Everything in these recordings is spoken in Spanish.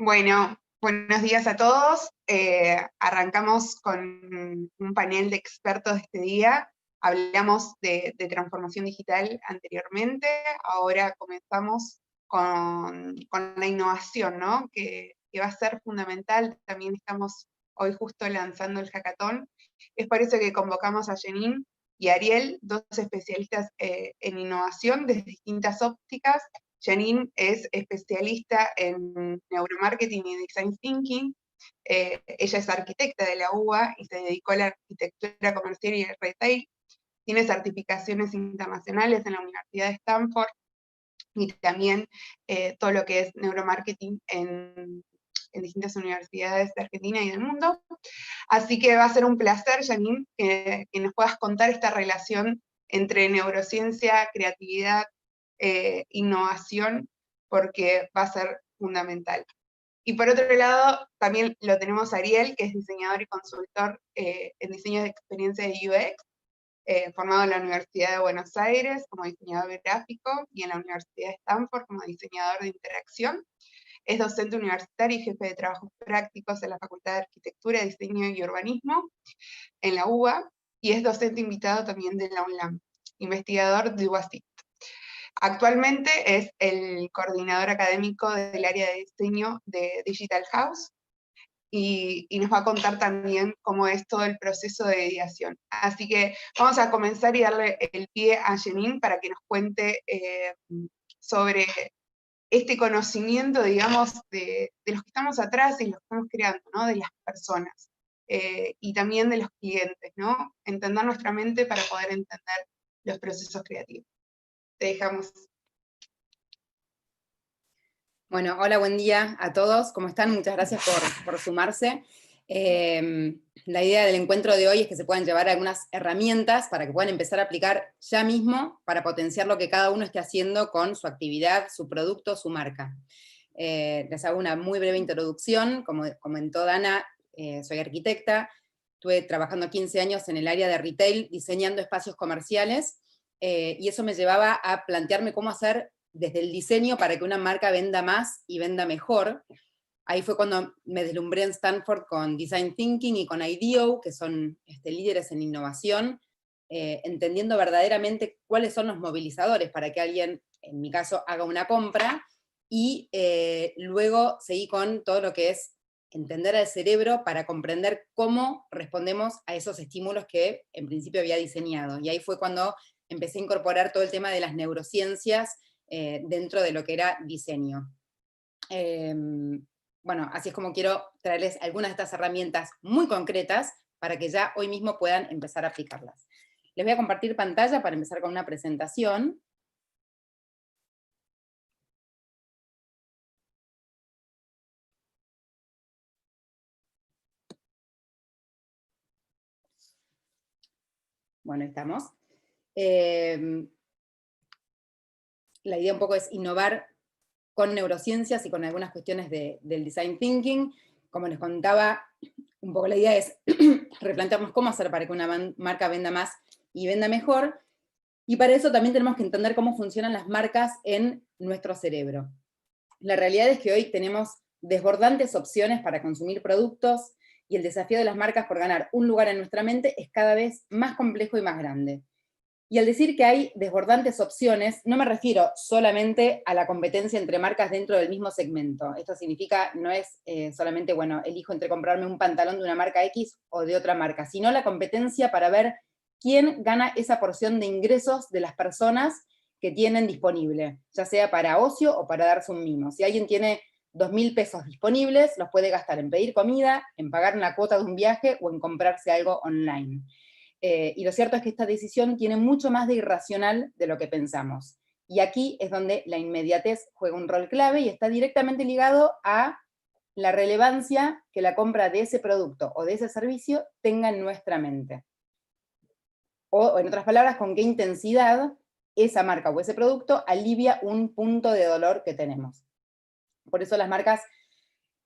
Bueno, buenos días a todos. Arrancamos con un panel de expertos este día. Hablamos de transformación digital anteriormente, ahora comenzamos con la innovación, ¿no? Que va a ser fundamental. También estamos hoy justo lanzando el hackathon. Es por eso que convocamos a Janine y Ariel, dos especialistas en innovación desde distintas ópticas. Janine es especialista en neuromarketing y design thinking. Ella es arquitecta de la UBA y se dedicó a la arquitectura comercial y retail. Tiene certificaciones internacionales en la Universidad de Stanford y también todo lo que es neuromarketing en distintas universidades de Argentina y del mundo. Así que va a ser un placer, Janine, que nos puedas contar esta relación entre neurociencia, creatividad, innovación, porque va a ser fundamental. Y por otro lado, también lo tenemos a Ariel, que es diseñador y consultor en diseño de experiencia de UX, formado en la Universidad de Buenos Aires como diseñador gráfico y en la Universidad de Stanford como diseñador de interacción. Es docente universitario y jefe de trabajos prácticos en la Facultad de Arquitectura, Diseño y Urbanismo en la UBA, y es docente invitado también de la UNLAM, investigador de UASIT. Actualmente es el coordinador académico del área de diseño de Digital House, y nos va a contar también cómo es todo el proceso de ideación. Así que vamos a comenzar y darle el pie a Janine para que nos cuente sobre este conocimiento, digamos, de los que estamos atrás y los que estamos creando, ¿no? De las personas, y también de los clientes, ¿no? Entender nuestra mente para poder entender los procesos creativos. Te dejamos. Bueno, hola, buen día a todos. ¿Cómo están? Muchas gracias por sumarse. La idea del encuentro de hoy es que se puedan llevar algunas herramientas para que puedan empezar a aplicar ya mismo para potenciar lo que cada uno esté haciendo con su actividad, su producto, su marca. Les hago una muy breve introducción. Como comentó Dana, soy arquitecta. Estuve trabajando 15 años en el área de retail, diseñando espacios comerciales, y eso me llevaba a plantearme cómo hacer desde el diseño para que una marca venda más y venda mejor. Ahí fue cuando me deslumbré en Stanford con Design Thinking y con IDEO, que son líderes en innovación, entendiendo verdaderamente cuáles son los movilizadores para que alguien, en mi caso, haga una compra, y luego seguí con todo lo que es entender al cerebro para comprender cómo respondemos a esos estímulos que en principio había diseñado. Y ahí fue cuando empecé a incorporar todo el tema de las neurociencias dentro de lo que era diseño. Bueno, así es como quiero traerles algunas de estas herramientas muy concretas para que ya hoy mismo puedan empezar a aplicarlas. Les voy a compartir pantalla para empezar con una presentación. Bueno, ahí estamos. La idea un poco es innovar con neurociencias y con algunas cuestiones del design thinking. Como les contaba, un poco la idea es replantearnos cómo hacer para que una marca venda más y venda mejor, y para eso también tenemos que entender cómo funcionan las marcas en nuestro cerebro. La realidad es que hoy tenemos desbordantes opciones para consumir productos, y el desafío de las marcas por ganar un lugar en nuestra mente es cada vez más complejo y más grande. Y al decir que hay desbordantes opciones, no me refiero solamente a la competencia entre marcas dentro del mismo segmento. Esto significa, no es solamente, bueno, elijo entre comprarme un pantalón de una marca X o de otra marca, sino la competencia para ver quién gana esa porción de ingresos de las personas que tienen disponible, ya sea para ocio o para darse un mimo. Si alguien tiene 2.000 pesos disponibles, los puede gastar en pedir comida, en pagar una cuota de un viaje o en comprarse algo online. Y lo cierto es que esta decisión tiene mucho más de irracional de lo que pensamos. Y aquí es donde la inmediatez juega un rol clave y está directamente ligado a la relevancia que la compra de ese producto o de ese servicio tenga en nuestra mente. O, en otras palabras, con qué intensidad esa marca o ese producto alivia un punto de dolor que tenemos. Por eso las marcas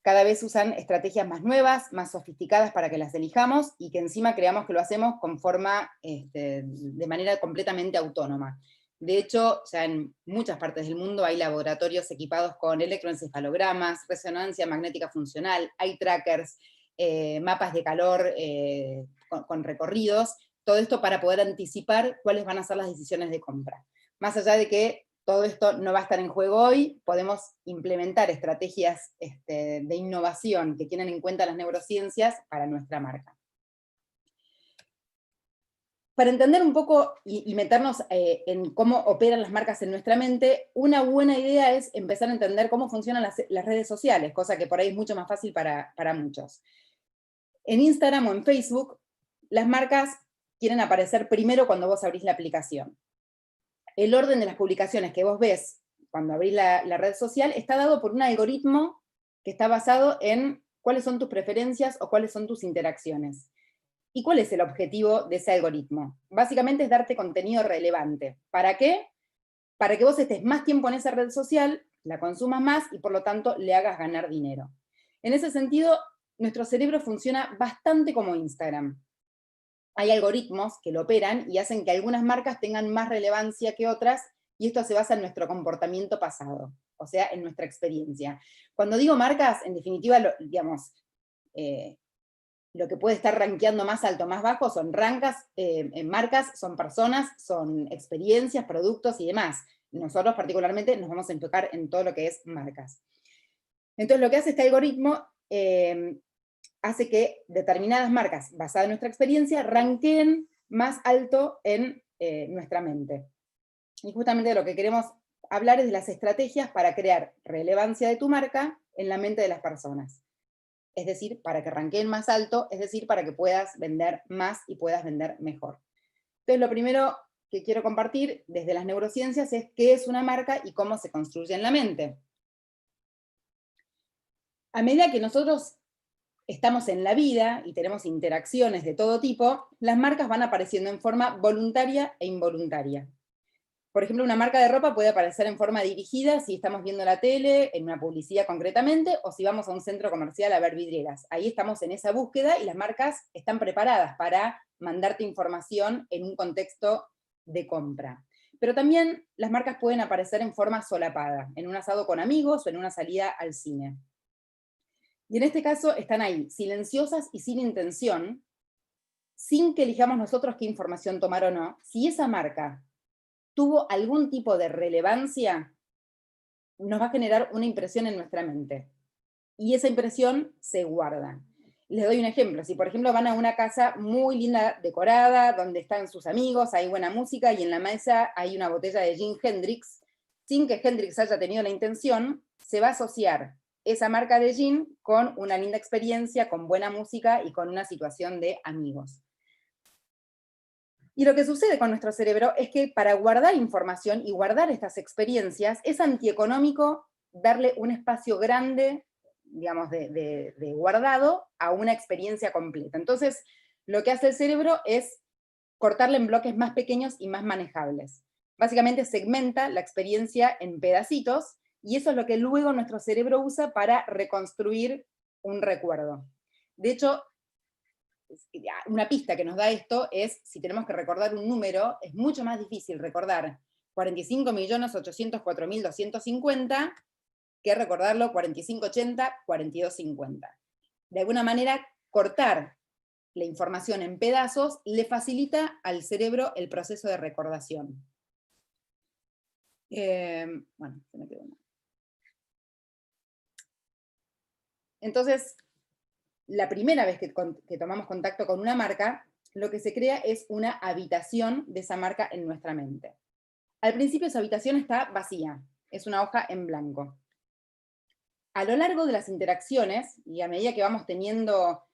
cada vez usan estrategias más nuevas, más sofisticadas para que las elijamos, y que encima creamos que lo hacemos con forma, de manera completamente autónoma. De hecho, ya en muchas partes del mundo hay laboratorios equipados con electroencefalogramas, resonancia magnética funcional, eye trackers, mapas de calor con recorridos, todo esto para poder anticipar cuáles van a ser las decisiones de compra. Más allá de que todo esto no va a estar en juego hoy, podemos implementar estrategias de innovación que tienen en cuenta las neurociencias para nuestra marca. Para entender un poco y meternos en cómo operan las marcas en nuestra mente, una buena idea es empezar a entender cómo funcionan las redes sociales, cosa que por ahí es mucho más fácil para muchos. En Instagram o en Facebook, las marcas quieren aparecer primero cuando vos abrís la aplicación. El orden de las publicaciones que vos ves cuando abrís la red social está dado por un algoritmo que está basado en cuáles son tus preferencias o cuáles son tus interacciones. ¿Y cuál es el objetivo de ese algoritmo? Básicamente es darte contenido relevante. ¿Para qué? Para que vos estés más tiempo en esa red social, la consumas más y por lo tanto le hagas ganar dinero. En ese sentido, nuestro cerebro funciona bastante como Instagram. Hay algoritmos que lo operan y hacen que algunas marcas tengan más relevancia que otras, y esto se basa en nuestro comportamiento pasado, o sea, en nuestra experiencia. Cuando digo marcas, en definitiva, lo que puede estar rankeando más alto, más bajo, son marcas, son personas, son experiencias, productos y demás. Nosotros particularmente nos vamos a enfocar en todo lo que es marcas. Entonces lo que hace este algoritmo hace que determinadas marcas, basadas en nuestra experiencia, rankeen más alto en nuestra mente. Y justamente lo que queremos hablar es de las estrategias para crear relevancia de tu marca en la mente de las personas. Es decir, para que rankeen más alto, es decir, para que puedas vender más y puedas vender mejor. Entonces, lo primero que quiero compartir desde las neurociencias es qué es una marca y cómo se construye en la mente. A medida que nosotros estamos en la vida y tenemos interacciones de todo tipo, las marcas van apareciendo en forma voluntaria e involuntaria. Por ejemplo, una marca de ropa puede aparecer en forma dirigida si estamos viendo la tele, en una publicidad concretamente, o si vamos a un centro comercial a ver vidrieras. Ahí estamos en esa búsqueda y las marcas están preparadas para mandarte información en un contexto de compra. Pero también las marcas pueden aparecer en forma solapada, en un asado con amigos o en una salida al cine. Y en este caso están ahí, silenciosas y sin intención, sin que elijamos nosotros qué información tomar o no. Si esa marca tuvo algún tipo de relevancia, nos va a generar una impresión en nuestra mente. Y esa impresión se guarda. Les doy un ejemplo. Si, por ejemplo, van a una casa muy linda, decorada, donde están sus amigos, hay buena música, y en la mesa hay una botella de Jimi Hendrix, sin que Hendrix haya tenido la intención, se va a asociar esa marca de gin con una linda experiencia, con buena música y con una situación de amigos. Y lo que sucede con nuestro cerebro es que para guardar información y guardar estas experiencias, es antieconómico darle un espacio grande, digamos, de guardado a una experiencia completa. Entonces, lo que hace el cerebro es cortarle en bloques más pequeños y más manejables. Básicamente segmenta la experiencia en pedacitos, y eso es lo que luego nuestro cerebro usa para reconstruir un recuerdo. De hecho, una pista que nos da esto es, si tenemos que recordar un número, es mucho más difícil recordar 45.804.250 que recordarlo 4580, 4250. De alguna manera, cortar la información en pedazos le facilita al cerebro el proceso de recordación. Bueno, se me quedó una. Entonces, la primera vez que tomamos contacto con una marca, lo que se crea es una habitación de esa marca en nuestra mente. Al principio esa habitación está vacía, es una hoja en blanco. A lo largo de las interacciones, y a medida que vamos teniendo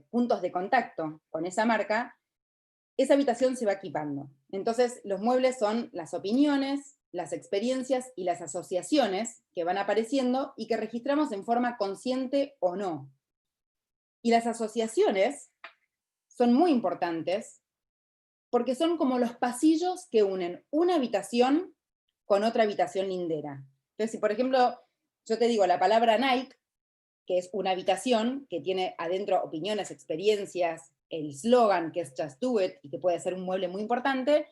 puntos de contacto con esa marca, esa habitación se va equipando. Entonces, los muebles son las opiniones, las experiencias y las asociaciones que van apareciendo y que registramos en forma consciente o no. Y las asociaciones son muy importantes porque son como los pasillos que unen una habitación con otra habitación lindera. Entonces, si por ejemplo yo te digo la palabra Nike, que es una habitación que tiene adentro opiniones, experiencias, el slogan que es Just Do It, y que puede ser un mueble muy importante,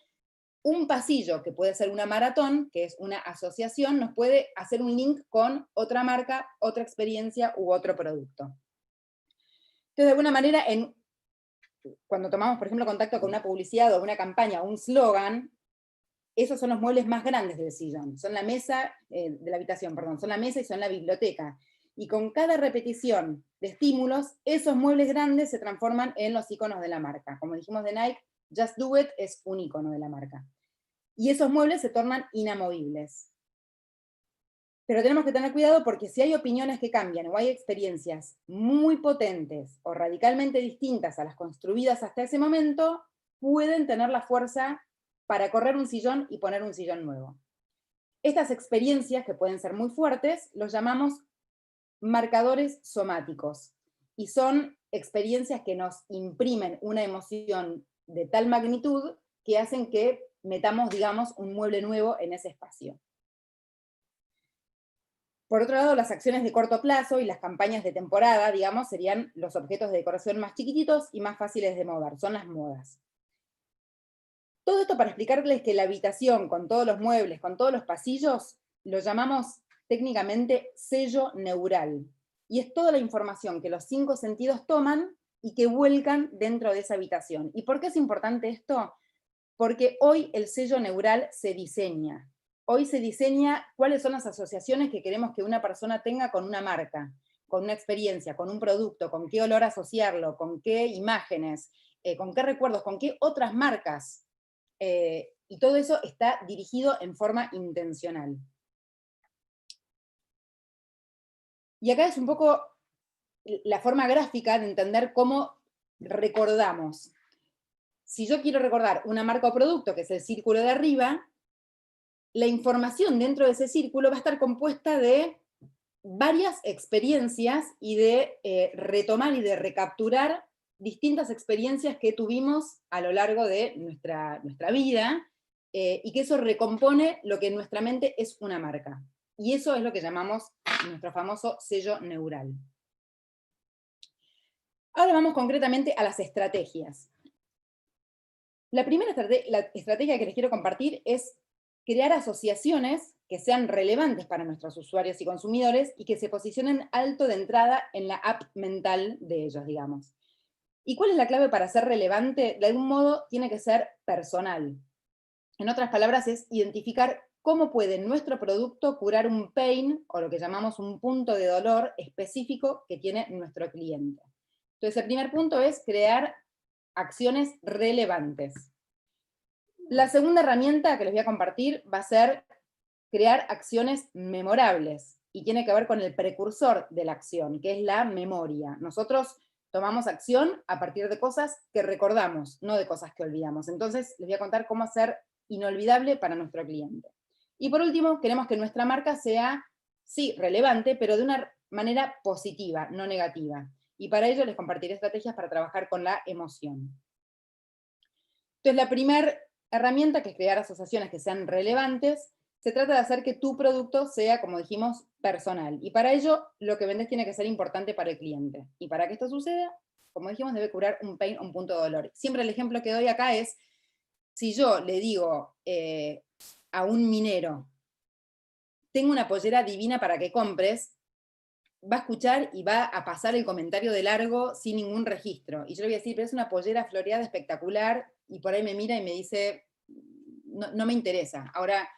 un pasillo, que puede ser una maratón, que es una asociación, nos puede hacer un link con otra marca, otra experiencia u otro producto. Entonces, de alguna manera, cuando tomamos, por ejemplo, contacto con una publicidad o una campaña o un slogan, esos son los muebles más grandes del sillón, son la mesa, de la habitación, perdón, son la mesa y son la biblioteca. Y con cada repetición de estímulos, esos muebles grandes se transforman en los iconos de la marca. Como dijimos de Nike, Just Do It es un icono de la marca. Y esos muebles se tornan inamovibles. Pero tenemos que tener cuidado porque si hay opiniones que cambian o hay experiencias muy potentes o radicalmente distintas a las construidas hasta ese momento, pueden tener la fuerza para correr un sillón y poner un sillón nuevo. Estas experiencias, que pueden ser muy fuertes, los llamamos marcadores somáticos, y son experiencias que nos imprimen una emoción de tal magnitud que hacen que metamos, digamos, un mueble nuevo en ese espacio. Por otro lado, las acciones de corto plazo y las campañas de temporada, digamos, serían los objetos de decoración más chiquititos y más fáciles de mover, son las modas. Todo esto para explicarles que la habitación, con todos los muebles, con todos los pasillos, lo llamamos técnicamente sello neural. Y es toda la información que los 5 sentidos toman y que vuelcan dentro de esa habitación. ¿Y por qué es importante esto? Porque hoy el sello neural se diseña. Hoy se diseña cuáles son las asociaciones que queremos que una persona tenga con una marca, con una experiencia, con un producto, con qué olor asociarlo, con qué imágenes, con qué recuerdos, con qué otras marcas. Y todo eso está dirigido en forma intencional. Y acá es un poco la forma gráfica de entender cómo recordamos. Si yo quiero recordar una marca o producto, que es el círculo de arriba, la información dentro de ese círculo va a estar compuesta de varias experiencias y de retomar y de recapturar distintas experiencias que tuvimos a lo largo de nuestra vida, y que eso recompone lo que en nuestra mente es una marca. Y eso es lo que llamamos nuestro famoso sello neural. Ahora vamos concretamente a las estrategias. La primera estrategia que les quiero compartir es crear asociaciones que sean relevantes para nuestros usuarios y consumidores y que se posicionen alto de entrada en la app mental de ellos, digamos. ¿Y cuál es la clave para ser relevante? De algún modo tiene que ser personal. En otras palabras, es identificar cómo puede nuestro producto curar un pain, o lo que llamamos un punto de dolor específico que tiene nuestro cliente. Entonces, el primer punto es crear acciones relevantes. La segunda herramienta que les voy a compartir va a ser crear acciones memorables, y tiene que ver con el precursor de la acción, que es la memoria. Nosotros tomamos acción a partir de cosas que recordamos, no de cosas que olvidamos. Entonces, les voy a contar cómo hacer inolvidable para nuestro cliente. Y por último, queremos que nuestra marca sea, sí, relevante, pero de una manera positiva, no negativa. Y para ello les compartiré estrategias para trabajar con la emoción. Entonces, la primera herramienta, que es crear asociaciones que sean relevantes, se trata de hacer que tu producto sea, como dijimos, personal. Y para ello, lo que vendes tiene que ser importante para el cliente. Y para que esto suceda, como dijimos, debe curar un pain, un punto de dolor. Siempre el ejemplo que doy acá es, si yo le digo a un minero, tengo una pollera divina para que compres, va a escuchar y va a pasar el comentario de largo sin ningún registro. Y yo le voy a decir, pero es una pollera floreada espectacular, y por ahí me mira y me dice, no me interesa. Ahora,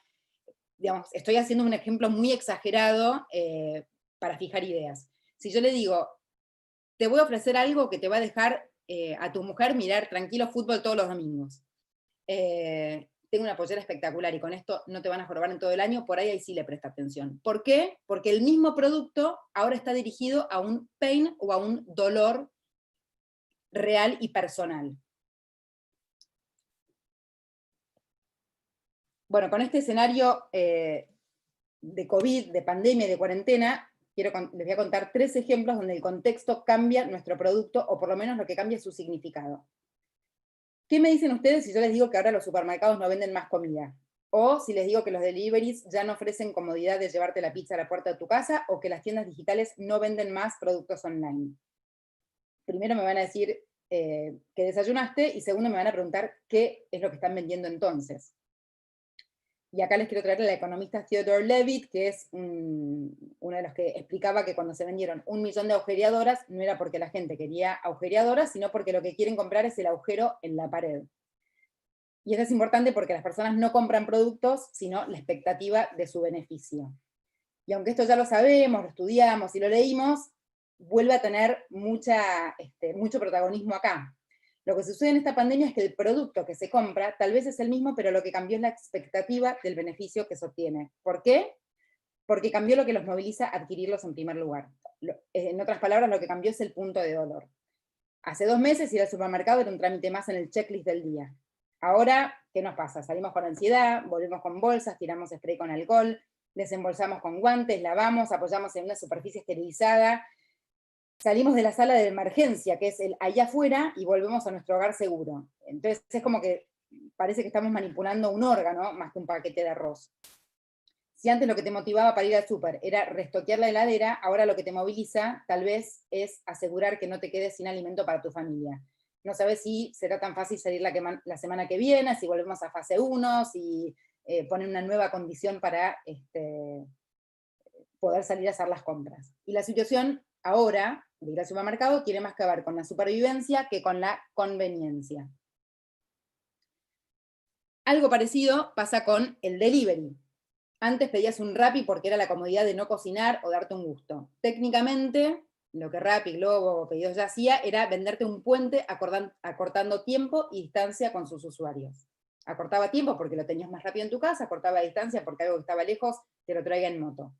digamos, estoy haciendo un ejemplo muy exagerado para fijar ideas. Si yo le digo, te voy a ofrecer algo que te va a dejar a tu mujer mirar tranquilo fútbol todos los domingos. Tengo una pollera espectacular y con esto no te van a jorobar en todo el año, por ahí sí le presta atención. ¿Por qué? Porque el mismo producto ahora está dirigido a un pain o a un dolor real y personal. Bueno, con este escenario de COVID, de pandemia, de cuarentena, les voy a contar 3 ejemplos donde el contexto cambia nuestro producto, o por lo menos lo que cambia es su significado. ¿Qué me dicen ustedes si yo les digo que ahora los supermercados no venden más comida? O si les digo que los deliveries ya no ofrecen comodidad de llevarte la pizza a la puerta de tu casa, o que las tiendas digitales no venden más productos online. Primero me van a decir que desayunaste, y segundo me van a preguntar qué es lo que están vendiendo entonces. Y acá les quiero traer a la economista Theodore Levitt, que es uno de los que explicaba que cuando se vendieron 1 millón de agujereadoras, no era porque la gente quería agujereadoras, sino porque lo que quieren comprar es el agujero en la pared. Y eso es importante porque las personas no compran productos, sino la expectativa de su beneficio. Y aunque esto ya lo sabemos, lo estudiamos y lo leímos, vuelve a tener mucho protagonismo acá. Lo que sucede en esta pandemia es que el producto que se compra tal vez es el mismo, pero lo que cambió es la expectativa del beneficio que se obtiene. ¿Por qué? Porque cambió lo que los moviliza a adquirirlos en primer lugar. En otras palabras, lo que cambió es el punto de dolor. Hace 2 meses ir al supermercado era un trámite más en el checklist del día. Ahora, ¿qué nos pasa? Salimos con ansiedad, volvemos con bolsas, tiramos spray con alcohol, desembolsamos con guantes, lavamos, apoyamos en una superficie esterilizada, salimos de la sala de emergencia, que es el allá afuera, y volvemos a nuestro hogar seguro. Entonces es como que parece que estamos manipulando un órgano más que un paquete de arroz. Si antes lo que te motivaba para ir al súper era restoquear la heladera, ahora lo que te moviliza tal vez es asegurar que no te quedes sin alimento para tu familia. No sabes si será tan fácil salir la semana que viene, si volvemos a fase 1, si ponen una nueva condición para poder salir a hacer las compras. Y la situación ahora de ir al supermercado tiene más que ver con la supervivencia que con la conveniencia. Algo parecido pasa con el delivery. Antes pedías un Rappi porque era la comodidad de no cocinar o darte un gusto. Técnicamente, lo que Rappi, Globo o Pedidos ya hacía era venderte un puente acortando tiempo y distancia con sus usuarios. Acortaba tiempo porque lo tenías más rápido en tu casa, acortaba distancia porque algo que estaba lejos te lo traiga en moto.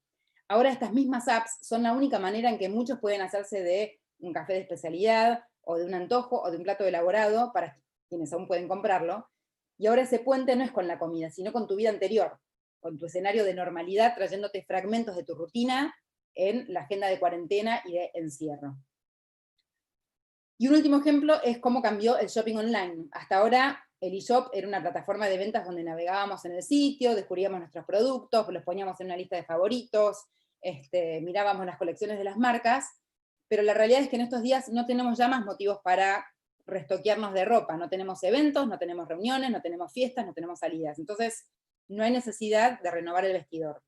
Ahora estas mismas apps son la única manera en que muchos pueden hacerse de un café de especialidad, o de un antojo, o de un plato elaborado, para quienes aún pueden comprarlo. Y ahora ese puente no es con la comida, sino con tu vida anterior, con tu escenario de normalidad, trayéndote fragmentos de tu rutina en la agenda de cuarentena y de encierro. Y un último ejemplo es cómo cambió el shopping online. Hasta ahora el eShop era una plataforma de ventas donde navegábamos en el sitio, descubríamos nuestros productos, los poníamos en una lista de favoritos, mirábamos las colecciones de las marcas, pero la realidad es que en estos días no tenemos ya más motivos para restoquearnos de ropa, no tenemos eventos, no tenemos reuniones, no tenemos fiestas, no tenemos salidas. Entonces, no hay necesidad de renovar el vestidor.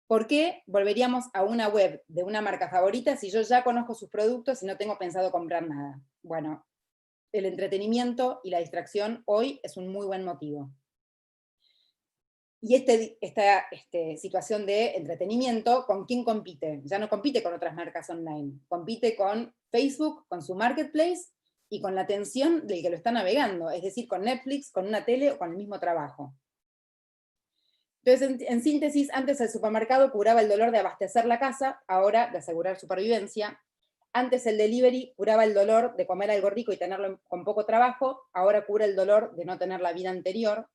¿Por qué volveríamos a una web de una marca favorita si yo ya conozco sus productos y no tengo pensado comprar nada? Bueno, el entretenimiento y la distracción hoy es un muy buen motivo. Y esta situación de entretenimiento, ¿con quién compite? Ya no compite con otras marcas online, compite con Facebook, con su marketplace y con la atención del que lo está navegando, es decir, con Netflix, con una tele o con el mismo trabajo. Entonces, en síntesis, antes el supermercado curaba el dolor de abastecer la casa, ahora de asegurar supervivencia. Antes el delivery curaba el dolor de comer algo rico y tenerlo con poco trabajo, ahora cura el dolor de no tener la vida anterior.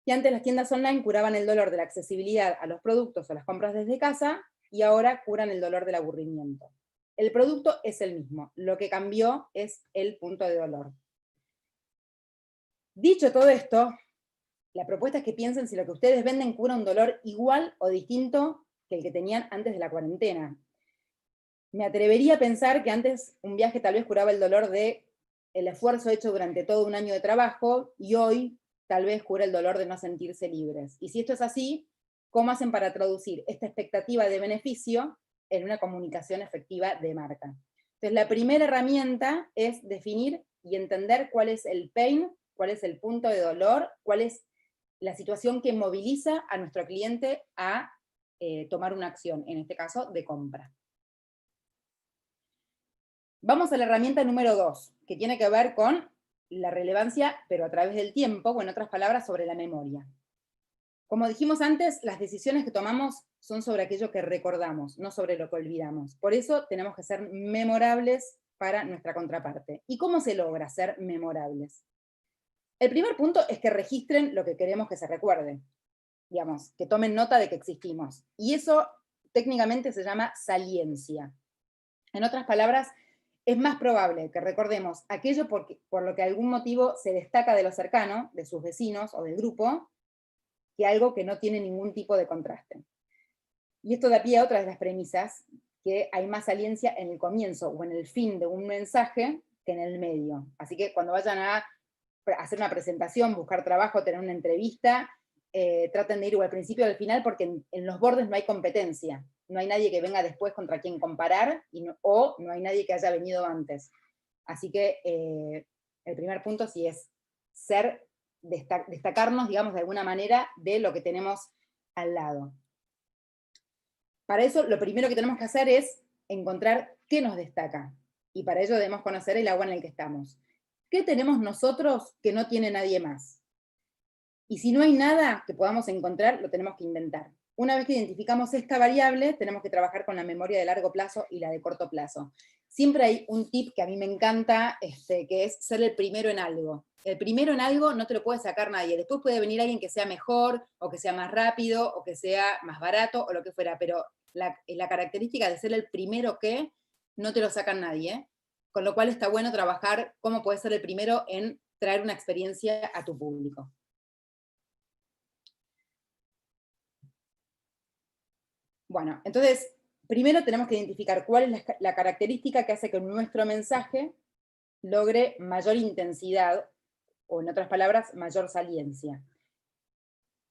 Y antes las tiendas online curaban el dolor de la accesibilidad a los productos o las compras desde casa, y ahora curan el dolor del aburrimiento. El producto es el mismo, lo que cambió es el punto de dolor. Dicho todo esto, la propuesta es que piensen si lo que ustedes venden cura un dolor igual o distinto que el que tenían antes de la cuarentena. Me atrevería a pensar que antes un viaje tal vez curaba el dolor del esfuerzo hecho durante todo un año de trabajo, y hoy tal vez cura el dolor de no sentirse libres. Y si esto es así, ¿cómo hacen para traducir esta expectativa de beneficio en una comunicación efectiva de marca? Entonces, la primera herramienta es definir y entender cuál es el pain, cuál es el punto de dolor, cuál es la situación que moviliza a nuestro cliente a tomar una acción, en este caso de compra. Vamos a la herramienta número 2, que tiene que ver con la relevancia, pero a través del tiempo, o en otras palabras, sobre la memoria. Como dijimos antes, las decisiones que tomamos son sobre aquello que recordamos, no sobre lo que olvidamos. Por eso tenemos que ser memorables para nuestra contraparte. ¿Y cómo se logra ser memorables? El primer punto es que registren lo que queremos que se recuerde. Digamos, que tomen nota de que existimos. Y eso técnicamente se llama saliencia. En otras palabras, es más probable que recordemos aquello por lo que algún motivo se destaca de lo cercano, de sus vecinos o del grupo, que algo que no tiene ningún tipo de contraste. Y esto da pie a otra de las premisas, que hay más saliencia en el comienzo o en el fin de un mensaje que en el medio. Así que cuando vayan a hacer una presentación, buscar trabajo, tener una entrevista, traten de ir o al principio o al final, porque en los bordes no hay competencia. No hay nadie que venga después contra quien comparar, o no hay nadie que haya venido antes. Así que el primer punto sí es destacarnos, digamos, de alguna manera de lo que tenemos al lado. Para eso, lo primero que tenemos que hacer es encontrar qué nos destaca. Y para ello debemos conocer el agua en el que estamos. ¿Qué tenemos nosotros que no tiene nadie más? Y si no hay nada que podamos encontrar, lo tenemos que inventar. Una vez que identificamos esta variable, tenemos que trabajar con la memoria de largo plazo y la de corto plazo. Siempre hay un tip que a mí me encanta, que es ser el primero en algo. El primero en algo no te lo puede sacar nadie. Después puede venir alguien que sea mejor, o que sea más rápido, o que sea más barato, o lo que fuera, pero la característica de ser el primero que no te lo sacan nadie. Con lo cual está bueno trabajar cómo puedes ser el primero en traer una experiencia a tu público. Bueno, entonces, primero tenemos que identificar cuál es la característica que hace que nuestro mensaje logre mayor intensidad, o en otras palabras, mayor saliencia.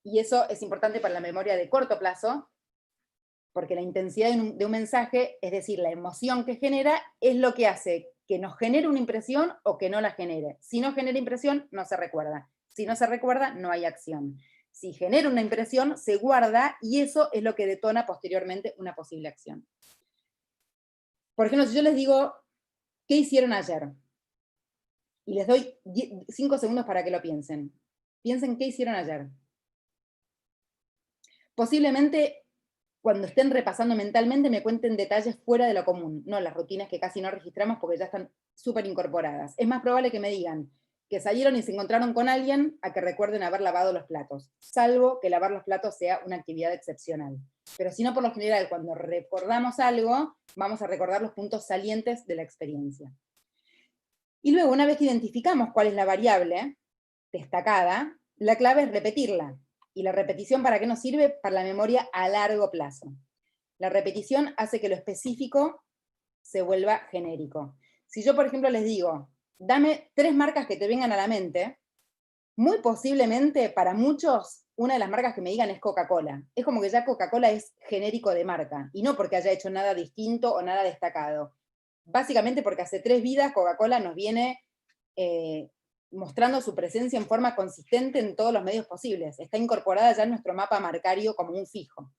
Y eso es importante para la memoria de corto plazo, porque la intensidad de un mensaje, es decir, la emoción que genera, es lo que hace que nos genere una impresión o que no la genere. Si no genera impresión, no se recuerda. Si no se recuerda, no hay acción. Si genera una impresión, se guarda, y eso es lo que detona posteriormente una posible acción. Por ejemplo, si yo les digo, ¿qué hicieron ayer? Y les doy 5 segundos para que lo piensen. Piensen qué hicieron ayer. Posiblemente, cuando estén repasando mentalmente, me cuenten detalles fuera de lo común, no las rutinas que casi no registramos porque ya están súper incorporadas. Es más probable que me digan que salieron y se encontraron con alguien a que recuerden haber lavado los platos, salvo que lavar los platos sea una actividad excepcional. Pero si no, por lo general, cuando recordamos algo, vamos a recordar los puntos salientes de la experiencia. Y luego, una vez que identificamos cuál es la variable destacada, la clave es repetirla. ¿Y la repetición para qué nos sirve? Para la memoria a largo plazo. La repetición hace que lo específico se vuelva genérico. Si yo, por ejemplo, les digo, dame 3 marcas que te vengan a la mente, muy posiblemente para muchos, una de las marcas que me digan es Coca-Cola. Es como que ya Coca-Cola es genérico de marca, y no porque haya hecho nada distinto o nada destacado. Básicamente porque hace 3 vidas Coca-Cola nos viene mostrando su presencia en forma consistente en todos los medios posibles. Está incorporada ya en nuestro mapa marcario como un fijo.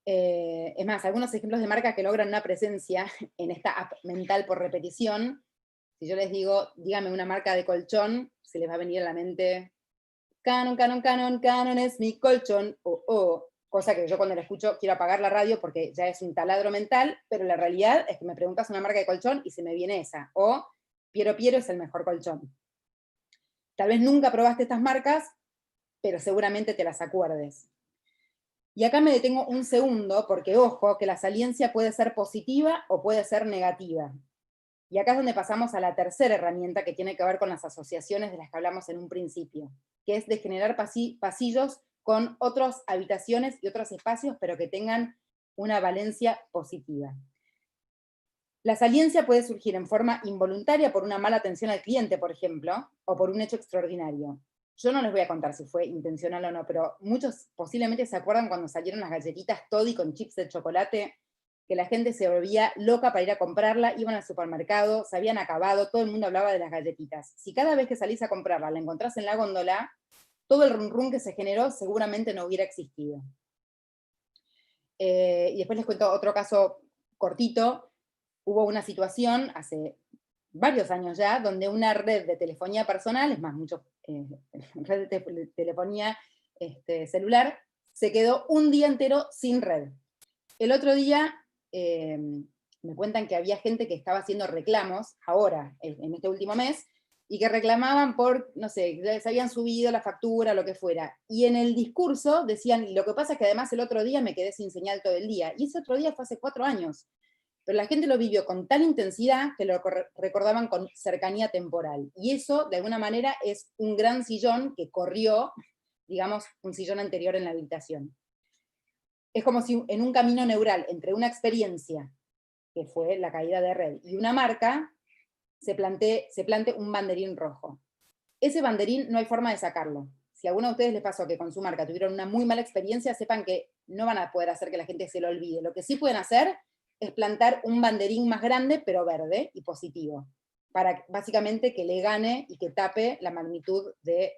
Es más, algunos ejemplos de marcas que logran una presencia en esta app mental por repetición. Si yo les digo, dígame una marca de colchón, se les va a venir a la mente Canon, Canon, Canon, Canon es mi colchón, cosa que yo cuando la escucho quiero apagar la radio porque ya es un taladro mental, pero la realidad es que me preguntas una marca de colchón y se me viene esa, o Piero Piero es el mejor colchón. Tal vez nunca probaste estas marcas, pero seguramente te las acuerdes. Y acá me detengo un segundo, porque ojo, que la saliencia puede ser positiva o puede ser negativa. Y acá es donde pasamos a la tercera herramienta que tiene que ver con las asociaciones de las que hablamos en un principio, que es de generar pasillos con otras habitaciones y otros espacios, pero que tengan una valencia positiva. La saliencia puede surgir en forma involuntaria por una mala atención al cliente, por ejemplo, o por un hecho extraordinario. Yo no les voy a contar si fue intencional o no, pero muchos posiblemente se acuerdan cuando salieron las galletitas Toddy con chips de chocolate, que la gente se volvía loca para ir a comprarla, iban al supermercado, se habían acabado, todo el mundo hablaba de las galletitas. Si cada vez que salís a comprarla la encontrás en la góndola, todo el rum rum que se generó seguramente no hubiera existido. Y después les cuento otro caso cortito. Hubo una situación hace varios años ya, donde una red de telefonía personal, es más, red de telefonía celular, se quedó un día entero sin red. El otro día me cuentan que había gente que estaba haciendo reclamos, ahora, en este último mes, y que reclamaban por, no sé, se habían subido la factura, lo que fuera. Y en el discurso decían, lo que pasa es que además el otro día me quedé sin señal todo el día. Y ese otro día fue hace 4 años. Pero la gente lo vivió con tal intensidad que lo recordaban con cercanía temporal. Y eso, de alguna manera, es un gran sillón que corrió, digamos, un sillón anterior en la habitación. Es como si en un camino neural entre una experiencia, que fue la caída de red, y una marca, se plante un banderín rojo. Ese banderín no hay forma de sacarlo. si a alguno de ustedes les pasó que con su marca tuvieron una muy mala experiencia, sepan que no van a poder hacer que la gente se lo olvide. Lo que sí pueden hacer es plantar un banderín más grande, pero verde y positivo, para básicamente que le gane y que tape la magnitud de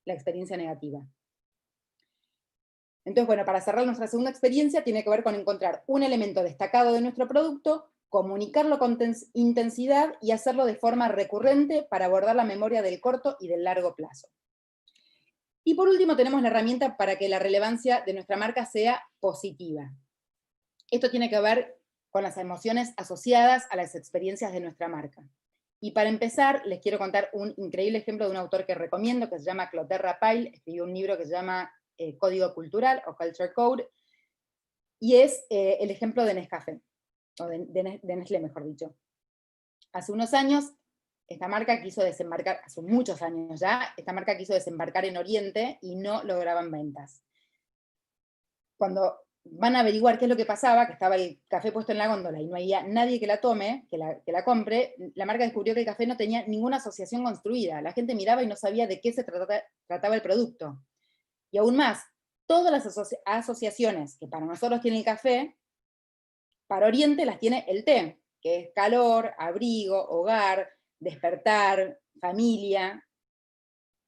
la experiencia negativa. Entonces, bueno, para cerrar nuestra segunda experiencia tiene que ver con encontrar un elemento destacado de nuestro producto, comunicarlo con intensidad y hacerlo de forma recurrente para abordar la memoria del corto y del largo plazo. Y por último tenemos la herramienta para que la relevancia de nuestra marca sea positiva. Esto tiene que ver con las emociones asociadas a las experiencias de nuestra marca. Y para empezar, les quiero contar un increíble ejemplo de un autor que recomiendo, que se llama Clotaire Rapail, escribió un libro que se llama Código Cultural, o Culture Code, y es el ejemplo de Nescafé, o de Nestlé, mejor dicho. Hace unos años, esta marca quiso desembarcar, hace muchos años ya, esta marca quiso desembarcar en Oriente y no lograban ventas. Cuando van a averiguar qué es lo que pasaba, que estaba el café puesto en la góndola y no había nadie que la tome, que la compre, la marca descubrió que el café no tenía ninguna asociación construida. La gente miraba y no sabía de qué se trataba el producto. Y aún más, todas las asociaciones que para nosotros tiene el café, para Oriente las tiene el té, que es calor, abrigo, hogar, despertar, familia.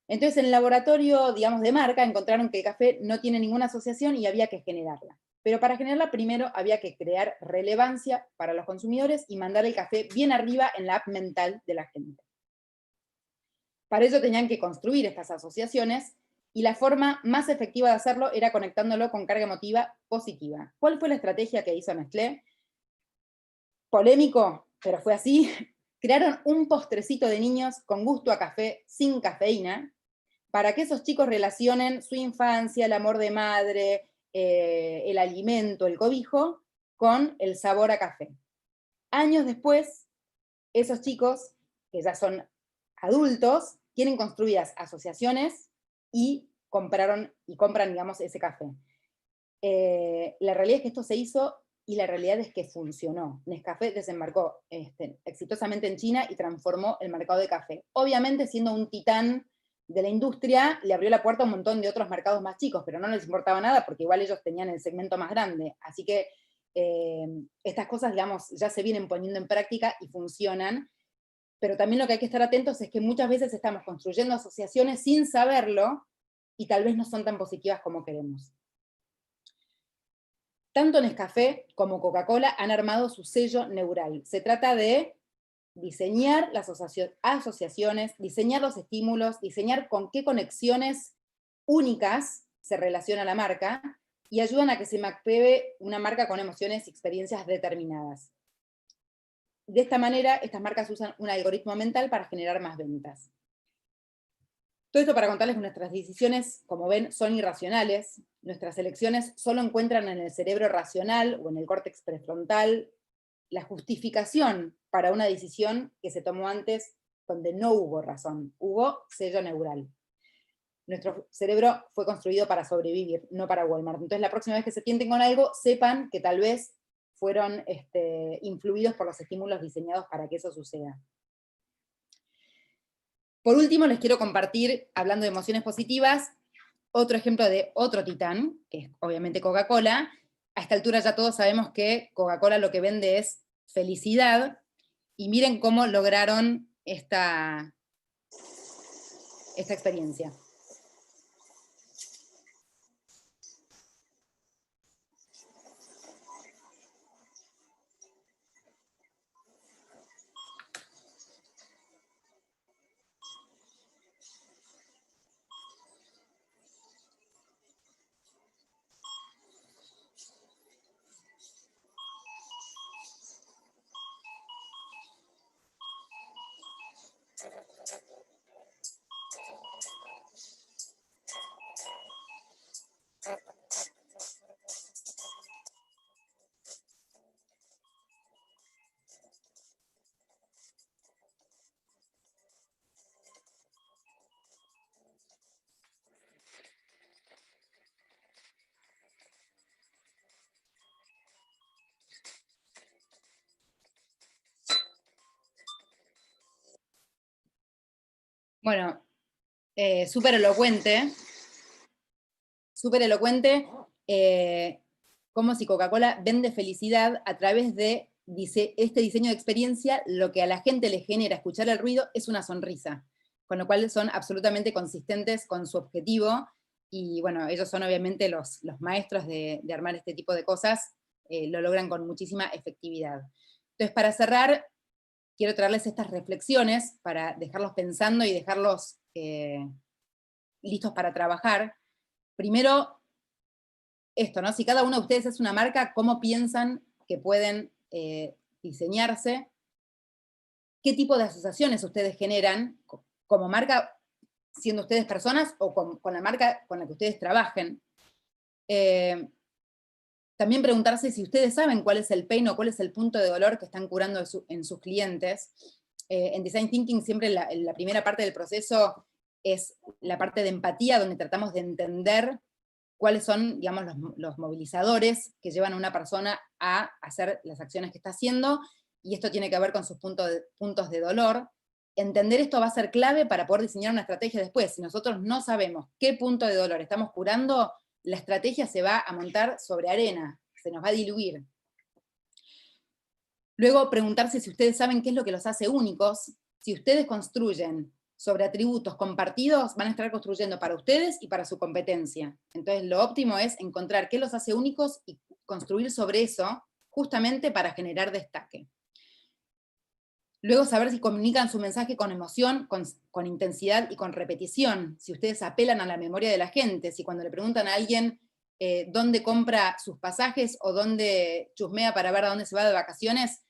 Entonces en el laboratorio, digamos, de marca, encontraron que el café no tiene ninguna asociación y había que generarla. Pero para generarla primero había que crear relevancia para los consumidores y mandar el café bien arriba en la app mental de la gente. Para ello tenían que construir estas asociaciones y la forma más efectiva de hacerlo era conectándolo con carga emotiva positiva. ¿Cuál fue la estrategia que hizo Nestlé? Polémico, pero fue así. Crearon un postrecito de niños con gusto a café sin cafeína, para que esos chicos relacionen su infancia, el amor de madre, el alimento, el cobijo, con el sabor a café. Años después, esos chicos, que ya son adultos, tienen construidas asociaciones y compran, digamos, ese café. La realidad es que esto se hizo y la realidad es que funcionó. Nescafé desembarcó exitosamente en China y transformó el mercado de café. Obviamente, siendo un titán de la industria, le abrió la puerta a un montón de otros mercados más chicos, pero no les importaba nada porque igual ellos tenían el segmento más grande. Así que estas cosas, digamos, ya se vienen poniendo en práctica y funcionan, pero también lo que hay que estar atentos es que muchas veces estamos construyendo asociaciones sin saberlo y tal vez no son tan positivas como queremos. Tanto Nescafé como Coca-Cola han armado su sello neural. Se trata de diseñar las asociaciones, diseñar los estímulos, diseñar con qué conexiones únicas se relaciona la marca y ayudan a que se mapee una marca con emociones y experiencias determinadas. De esta manera, estas marcas usan un algoritmo mental para generar más ventas. Todo esto para contarles que nuestras decisiones, como ven, son irracionales. Nuestras elecciones solo encuentran en el cerebro racional o en el córtex prefrontal la justificación para una decisión que se tomó antes donde no hubo razón, hubo sello neural. Nuestro cerebro fue construido para sobrevivir, no para Walmart. Entonces la próxima vez que se tienten con algo, sepan que tal vez fueron influidos por los estímulos diseñados para que eso suceda. Por último, les quiero compartir, hablando de emociones positivas, otro ejemplo de otro titán, que es obviamente Coca-Cola. A esta altura ya todos sabemos que Coca-Cola lo que vende es felicidad, y miren cómo lograron esta experiencia. Bueno, súper elocuente, como si Coca-Cola vende felicidad a través de este diseño de experiencia. Lo que a la gente le genera escuchar el ruido es una sonrisa, con lo cual son absolutamente consistentes con su objetivo, y bueno, ellos son obviamente los maestros de armar este tipo de cosas, lo logran con muchísima efectividad. Entonces, para cerrar, quiero traerles estas reflexiones para dejarlos pensando y dejarlos listos para trabajar. Primero, esto, ¿no? Si cada uno de ustedes es una marca, ¿cómo piensan que pueden diseñarse? ¿Qué tipo de asociaciones ustedes generan como marca, siendo ustedes personas o con la marca con la que ustedes trabajen? También preguntarse si ustedes saben cuál es el pain o cuál es el punto de dolor que están curando en sus clientes. En Design Thinking siempre la primera parte del proceso es la parte de empatía, donde tratamos de entender cuáles son, digamos, los movilizadores que llevan a una persona a hacer las acciones que está haciendo, y esto tiene que ver con sus puntos de dolor. Entender esto va a ser clave para poder diseñar una estrategia después. Si nosotros no sabemos qué punto de dolor estamos curando, la estrategia se va a montar sobre arena, se nos va a diluir. Luego, preguntarse si ustedes saben qué es lo que los hace únicos. Si ustedes construyen sobre atributos compartidos, van a estar construyendo para ustedes y para su competencia. Entonces, lo óptimo es encontrar qué los hace únicos y construir sobre eso, justamente para generar destaque. Luego, saber si comunican su mensaje con emoción, con intensidad y con repetición. Si ustedes apelan a la memoria de la gente, si cuando le preguntan a alguien dónde compra sus pasajes o dónde chusmea para ver a dónde se va de vacaciones,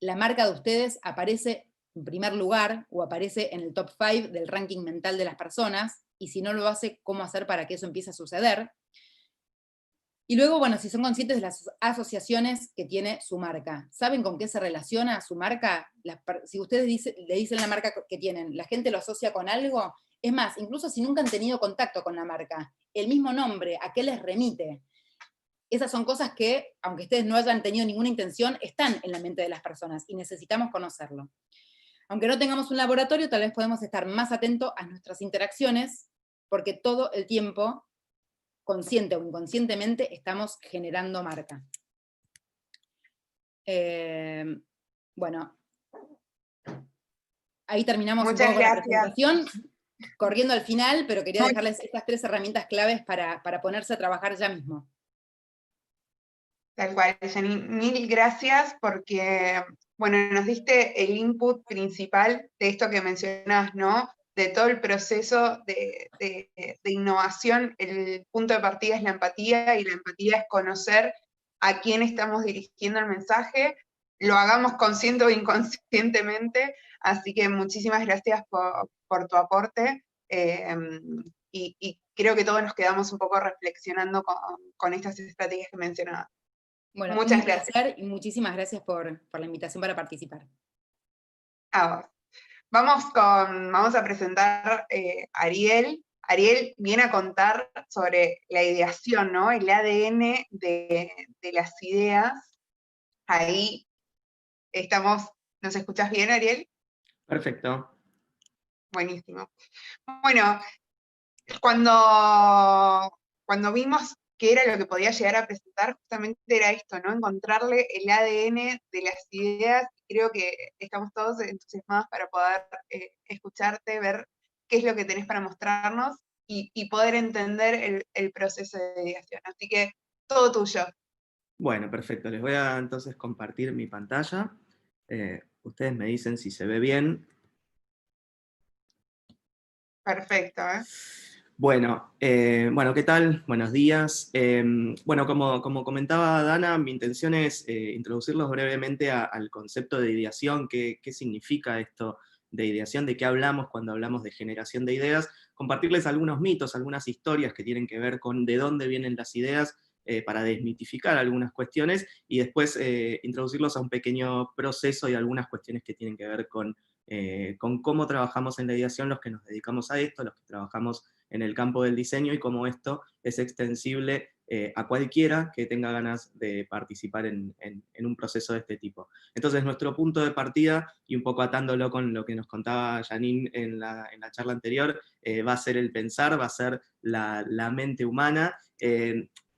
la marca de ustedes aparece en primer lugar o aparece en el top 5 del ranking mental de las personas, y si no lo hace, ¿cómo hacer para que eso empiece a suceder? Y luego, bueno, si son conscientes de las asociaciones que tiene su marca, ¿saben con qué se relaciona su marca? Si ustedes le dicen la marca que tienen, ¿la gente lo asocia con algo? Es más, incluso si nunca han tenido contacto con la marca, el mismo nombre, ¿a qué les remite? Esas son cosas que, aunque ustedes no hayan tenido ninguna intención, están en la mente de las personas y necesitamos conocerlo. Aunque no tengamos un laboratorio, tal vez podemos estar más atentos a nuestras interacciones, porque todo el tiempo, consciente o inconscientemente, estamos generando marca. Bueno, ahí terminamos un poco con la presentación, corriendo al final, pero quería dejarles estas 3 herramientas claves para ponerse a trabajar ya mismo. Tal cual, Jenny, mil gracias porque, bueno, nos diste el input principal de esto que mencionabas, ¿no? De todo el proceso de innovación. El punto de partida es la empatía, y la empatía es conocer a quién estamos dirigiendo el mensaje, lo hagamos consciente o inconscientemente, así que muchísimas gracias por tu aporte, y creo que todos nos quedamos un poco reflexionando con estas estrategias que mencionabas. Bueno, Muchas gracias. Placer, y muchísimas gracias por la invitación para participar. A vos. Vamos a presentar a Ariel. Ariel viene a contar sobre la ideación, ¿no? El ADN de las ideas. Ahí estamos. ¿Nos escuchás bien, Ariel? Perfecto. Buenísimo. Bueno, cuando vimos qué era lo que podía llegar a presentar, justamente era esto, ¿no? Encontrarle el ADN de las ideas. Creo que estamos todos entusiasmados para poder escucharte, ver qué es lo que tenés para mostrarnos y poder entender el proceso de ideación. Así que todo tuyo. Bueno, perfecto. Les voy a entonces compartir mi pantalla. Ustedes me dicen si se ve bien. Perfecto, ¿eh? Bueno, ¿qué tal? Buenos días. Bueno, como comentaba Dana, mi intención es introducirlos brevemente al concepto de ideación, qué significa esto de ideación, de qué hablamos cuando hablamos de generación de ideas, compartirles algunos mitos, algunas historias que tienen que ver con de dónde vienen las ideas, para desmitificar algunas cuestiones, y después introducirlos a un pequeño proceso y algunas cuestiones que tienen que ver con cómo trabajamos en la ideación los que nos dedicamos a esto, los que trabajamos en el campo del diseño, y cómo esto es extensible a cualquiera que tenga ganas de participar en un proceso de este tipo. Entonces, nuestro punto de partida, y un poco atándolo con lo que nos contaba Janine en la charla anterior, va a ser el pensar, va a ser la mente humana,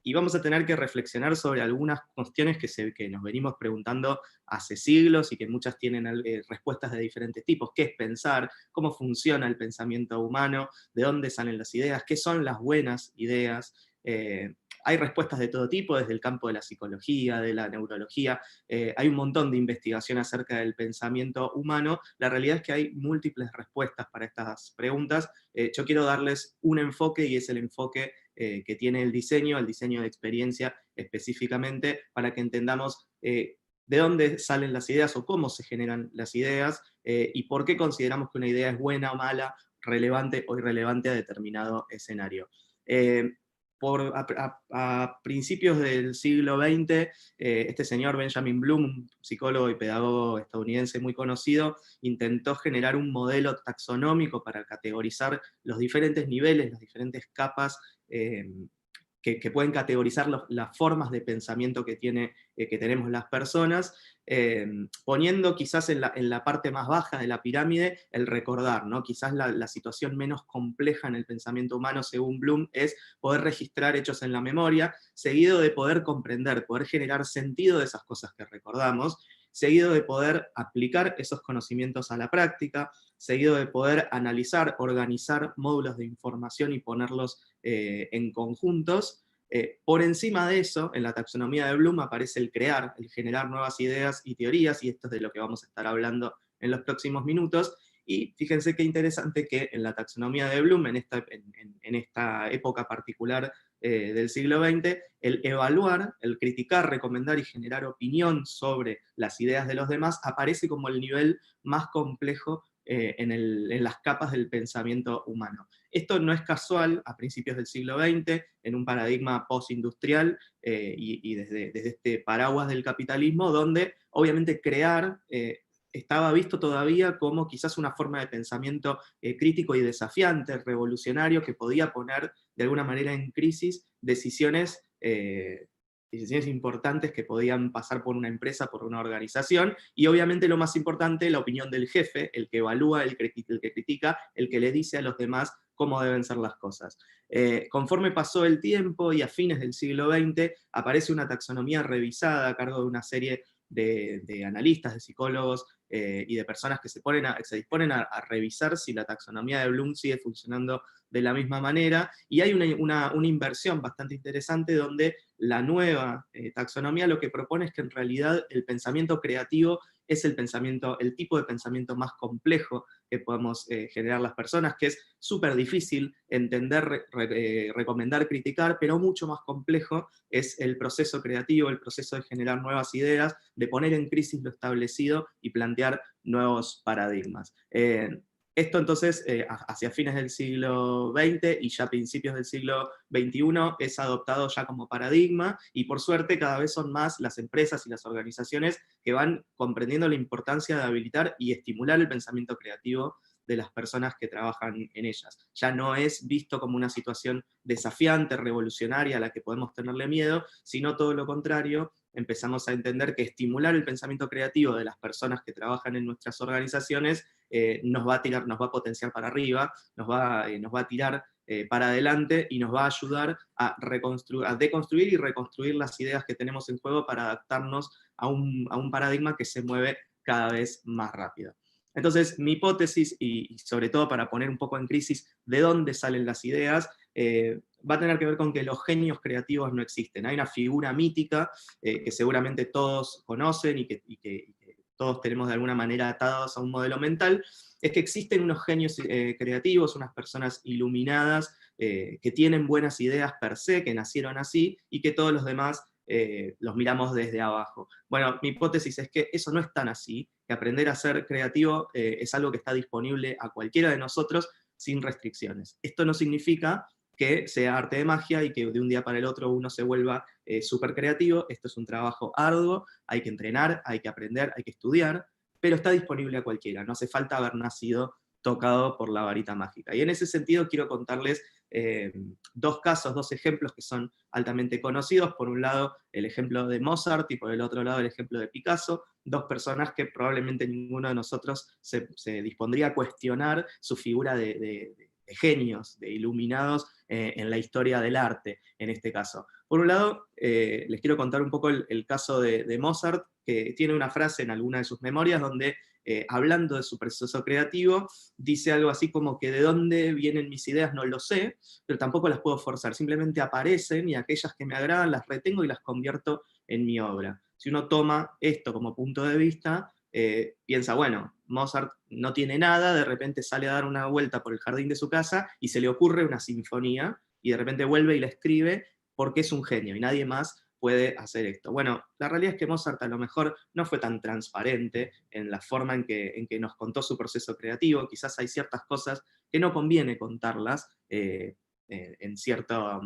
y vamos a tener que reflexionar sobre algunas cuestiones que nos venimos preguntando hace siglos y que muchas tienen respuestas de diferentes tipos. ¿Qué es pensar? ¿Cómo funciona el pensamiento humano? ¿De dónde salen las ideas? ¿Qué son las buenas ideas? Hay respuestas de todo tipo, desde el campo de la psicología, de la neurología, hay un montón de investigación acerca del pensamiento humano. La realidad es que hay múltiples respuestas para estas preguntas. Yo quiero darles un enfoque, y es el enfoque que tiene el diseño de experiencia específicamente, para que entendamos de dónde salen las ideas o cómo se generan las ideas, y por qué consideramos que una idea es buena o mala, relevante o irrelevante a determinado escenario. A principios del siglo XX, este señor Benjamin Bloom, un psicólogo y pedagogo estadounidense muy conocido, intentó generar un modelo taxonómico para categorizar los diferentes niveles, las diferentes capas que pueden categorizar las formas de pensamiento que tenemos las personas, poniendo quizás en la parte más baja de la pirámide el recordar, ¿no? Quizás la situación menos compleja en el pensamiento humano, según Bloom, es poder registrar hechos en la memoria, seguido de poder comprender, poder generar sentido de esas cosas que recordamos, seguido de poder aplicar esos conocimientos a la práctica, seguido de poder analizar, organizar módulos de información y ponerlos en conjuntos. Por encima de eso, en la taxonomía de Bloom aparece el crear, el generar nuevas ideas y teorías, y esto es de lo que vamos a estar hablando en los próximos minutos. Y fíjense qué interesante que en la taxonomía de Bloom, en esta época particular del siglo XX, el evaluar, el criticar, recomendar y generar opinión sobre las ideas de los demás aparece como el nivel más complejo en las capas del pensamiento humano. Esto no es casual a principios del siglo XX, en un paradigma postindustrial y desde este paraguas del capitalismo, donde obviamente crear estaba visto todavía como quizás una forma de pensamiento crítico y desafiante, revolucionario, que podía poner de alguna manera en crisis decisiones importantes que podían pasar por una empresa, por una organización, y obviamente lo más importante, la opinión del jefe, el que evalúa, el que critica, el que le dice a los demás cómo deben ser las cosas. Conforme pasó el tiempo y a fines del siglo XX, aparece una taxonomía revisada a cargo de una serie de analistas, de psicólogos y de personas que se disponen a revisar si la taxonomía de Bloom sigue funcionando de la misma manera, y hay una inversión bastante interesante donde la nueva taxonomía lo que propone es que en realidad el pensamiento creativo es el tipo de pensamiento más complejo que podemos generar las personas, que es súper difícil entender, recomendar, criticar, pero mucho más complejo es el proceso creativo, el proceso de generar nuevas ideas, de poner en crisis lo establecido y plantear nuevos paradigmas. Esto entonces, hacia fines del siglo XX y ya principios del siglo XXI, es adoptado ya como paradigma, y por suerte cada vez son más las empresas y las organizaciones que van comprendiendo la importancia de habilitar y estimular el pensamiento creativo de las personas que trabajan en ellas. Ya no es visto como una situación desafiante, revolucionaria, a la que podemos tenerle miedo, sino todo lo contrario. Empezamos a entender que estimular el pensamiento creativo de las personas que trabajan en nuestras organizaciones nos va a potenciar para arriba, nos va a tirar para adelante, y nos va a ayudar a deconstruir y reconstruir las ideas que tenemos en juego para adaptarnos a un paradigma que se mueve cada vez más rápido. Entonces, mi hipótesis, y sobre todo para poner un poco en crisis de dónde salen las ideas, va a tener que ver con que los genios creativos no existen. Hay una figura mítica que seguramente todos conocen y que todos tenemos de alguna manera atados a un modelo mental, es que existen unos genios creativos, unas personas iluminadas, que tienen buenas ideas per se, que nacieron así, y que todos los demás los miramos desde abajo. Bueno, mi hipótesis es que eso no es tan así, que aprender a ser creativo es algo que está disponible a cualquiera de nosotros sin restricciones. Esto no significa que sea arte de magia y que de un día para el otro uno se vuelva súper creativo. Esto es un trabajo arduo, hay que entrenar, hay que aprender, hay que estudiar, pero está disponible a cualquiera, no hace falta haber nacido tocado por la varita mágica. Y en ese sentido quiero contarles dos casos, dos ejemplos que son altamente conocidos. Por un lado, el ejemplo de Mozart, y por el otro lado, el ejemplo de Picasso, dos personas que probablemente ninguno de nosotros se dispondría a cuestionar su figura de genios, de iluminados en la historia del arte, en este caso. Por un lado, les quiero contar un poco el caso de Mozart, que tiene una frase en alguna de sus memorias donde, hablando de su proceso creativo, dice algo así como que de dónde vienen mis ideas no lo sé, pero tampoco las puedo forzar, simplemente aparecen y aquellas que me agradan las retengo y las convierto en mi obra. Si uno toma esto como punto de vista, piensa, bueno, Mozart no tiene nada, de repente sale a dar una vuelta por el jardín de su casa y se le ocurre una sinfonía, y de repente vuelve y la escribe porque es un genio, y nadie más puede hacer esto. Bueno, la realidad es que Mozart a lo mejor no fue tan transparente en la forma en que nos contó su proceso creativo. Quizás hay ciertas cosas que no conviene contarlas en cierto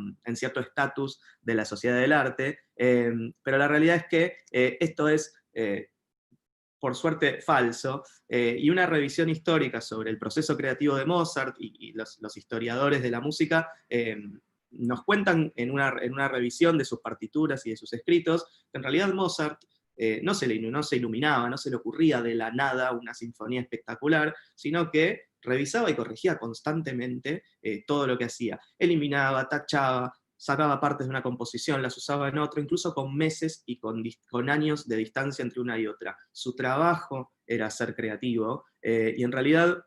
estatus de la sociedad del arte, pero la realidad es que esto es, por suerte, falso, y una revisión histórica sobre el proceso creativo de Mozart, y los historiadores de la música nos cuentan en una revisión de sus partituras y de sus escritos, que en realidad Mozart no se iluminaba, no se le ocurría de la nada una sinfonía espectacular, sino que revisaba y corregía constantemente todo lo que hacía. Eliminaba, tachaba, sacaba partes de una composición, las usaba en otro, incluso con meses y con años de distancia entre una y otra. Su trabajo era ser creativo, y en realidad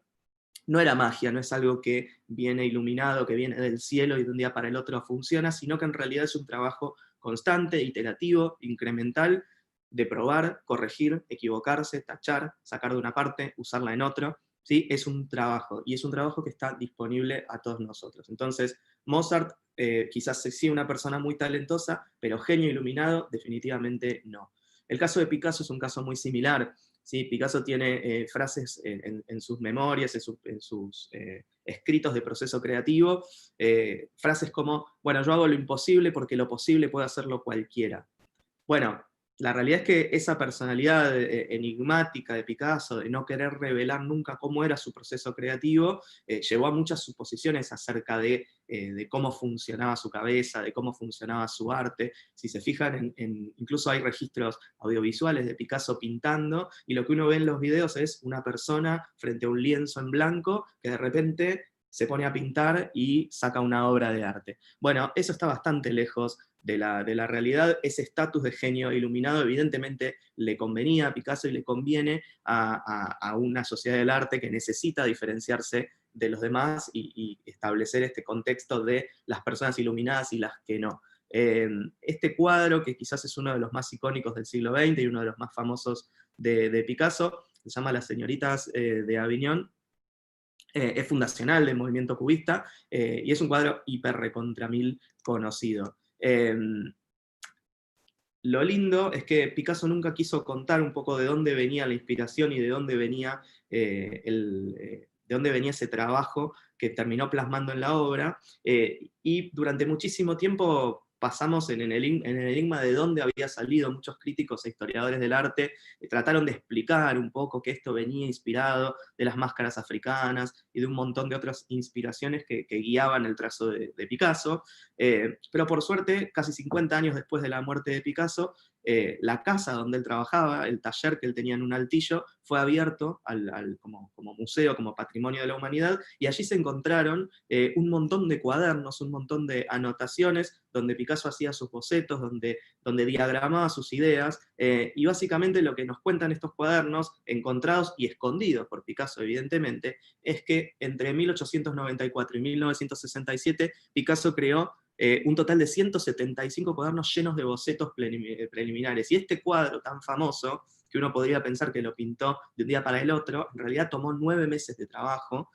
no era magia, no es algo que viene iluminado, que viene del cielo y de un día para el otro funciona, sino que en realidad es un trabajo constante, iterativo, incremental, de probar, corregir, equivocarse, tachar, sacar de una parte, usarla en otro. ¿Sí? Es un trabajo, y es un trabajo que está disponible a todos nosotros. Entonces, Mozart, quizás sí una persona muy talentosa, pero genio iluminado, definitivamente no. El caso de Picasso es un caso muy similar. ¿Sí? Picasso tiene frases en sus memorias, en sus escritos de proceso creativo, frases como, bueno, yo hago lo imposible porque lo posible puede hacerlo cualquiera. Bueno, la realidad es que esa personalidad enigmática de Picasso, de no querer revelar nunca cómo era su proceso creativo, llevó a muchas suposiciones acerca de cómo funcionaba su cabeza, de cómo funcionaba su arte. Si se fijan, incluso hay registros audiovisuales de Picasso pintando, y lo que uno ve en los videos es una persona frente a un lienzo en blanco que de repente se pone a pintar y saca una obra de arte. Bueno, eso está bastante lejos de la realidad. Ese estatus de genio iluminado evidentemente le convenía a Picasso y le conviene a una sociedad del arte que necesita diferenciarse de los demás y establecer este contexto de las personas iluminadas y las que no. Este cuadro, que quizás es uno de los más icónicos del siglo XX y uno de los más famosos de Picasso, se llama Las señoritas de Aviñón, es fundacional del movimiento cubista, y es un cuadro hiper recontra mil conocido. Lo lindo es que Picasso nunca quiso contar un poco de dónde venía la inspiración y de dónde venía, de dónde venía ese trabajo que terminó plasmando en la obra, y durante muchísimo tiempo pasamos en el enigma de dónde había salido. Muchos críticos e historiadores del arte trataron de explicar un poco que esto venía inspirado de las máscaras africanas y de un montón de otras inspiraciones que guiaban el trazo de Picasso, pero por suerte, casi 50 años después de la muerte de Picasso, la casa donde él trabajaba, el taller que él tenía en un altillo, fue abierto como museo, como patrimonio de la humanidad, y allí se encontraron un montón de cuadernos, un montón de anotaciones, donde Picasso hacía sus bocetos, donde diagramaba sus ideas, y básicamente lo que nos cuentan estos cuadernos, encontrados y escondidos por Picasso evidentemente, es que entre 1894 y 1967 Picasso creó un total de 175 cuadernos llenos de bocetos preliminares. Y este cuadro tan famoso, que uno podría pensar que lo pintó de un día para el otro, en realidad tomó 9 meses de trabajo,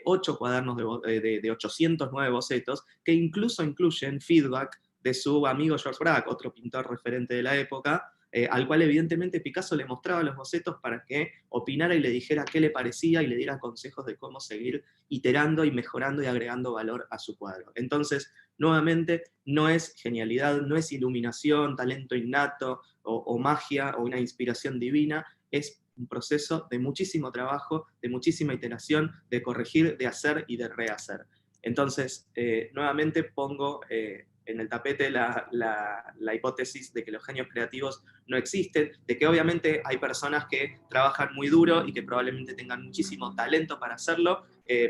8 cuadernos de 809 bocetos, que incluso incluyen feedback de su amigo George Braque, otro pintor referente de la época, al cual evidentemente Picasso le mostraba los bocetos para que opinara y le dijera qué le parecía y le diera consejos de cómo seguir iterando y mejorando y agregando valor a su cuadro. Entonces, nuevamente, no es genialidad, no es iluminación, talento innato o magia o una inspiración divina, es un proceso de muchísimo trabajo, de muchísima iteración, de corregir, de hacer y de rehacer. Entonces, nuevamente pongo en el tapete la hipótesis de que los genios creativos no existen, de que obviamente hay personas que trabajan muy duro y que probablemente tengan muchísimo talento para hacerlo,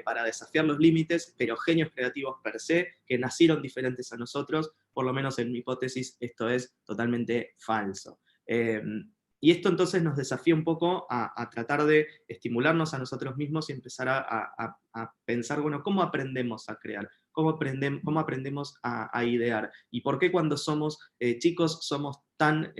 para desafiar los límites, pero genios creativos per se, que nacieron diferentes a nosotros, por lo menos en mi hipótesis esto es totalmente falso. Y esto entonces nos desafía un poco a tratar de estimularnos a nosotros mismos y empezar a pensar, bueno, ¿cómo aprendemos a crear? ¿Cómo aprendemos a idear? ¿Y por qué cuando somos chicos somos tan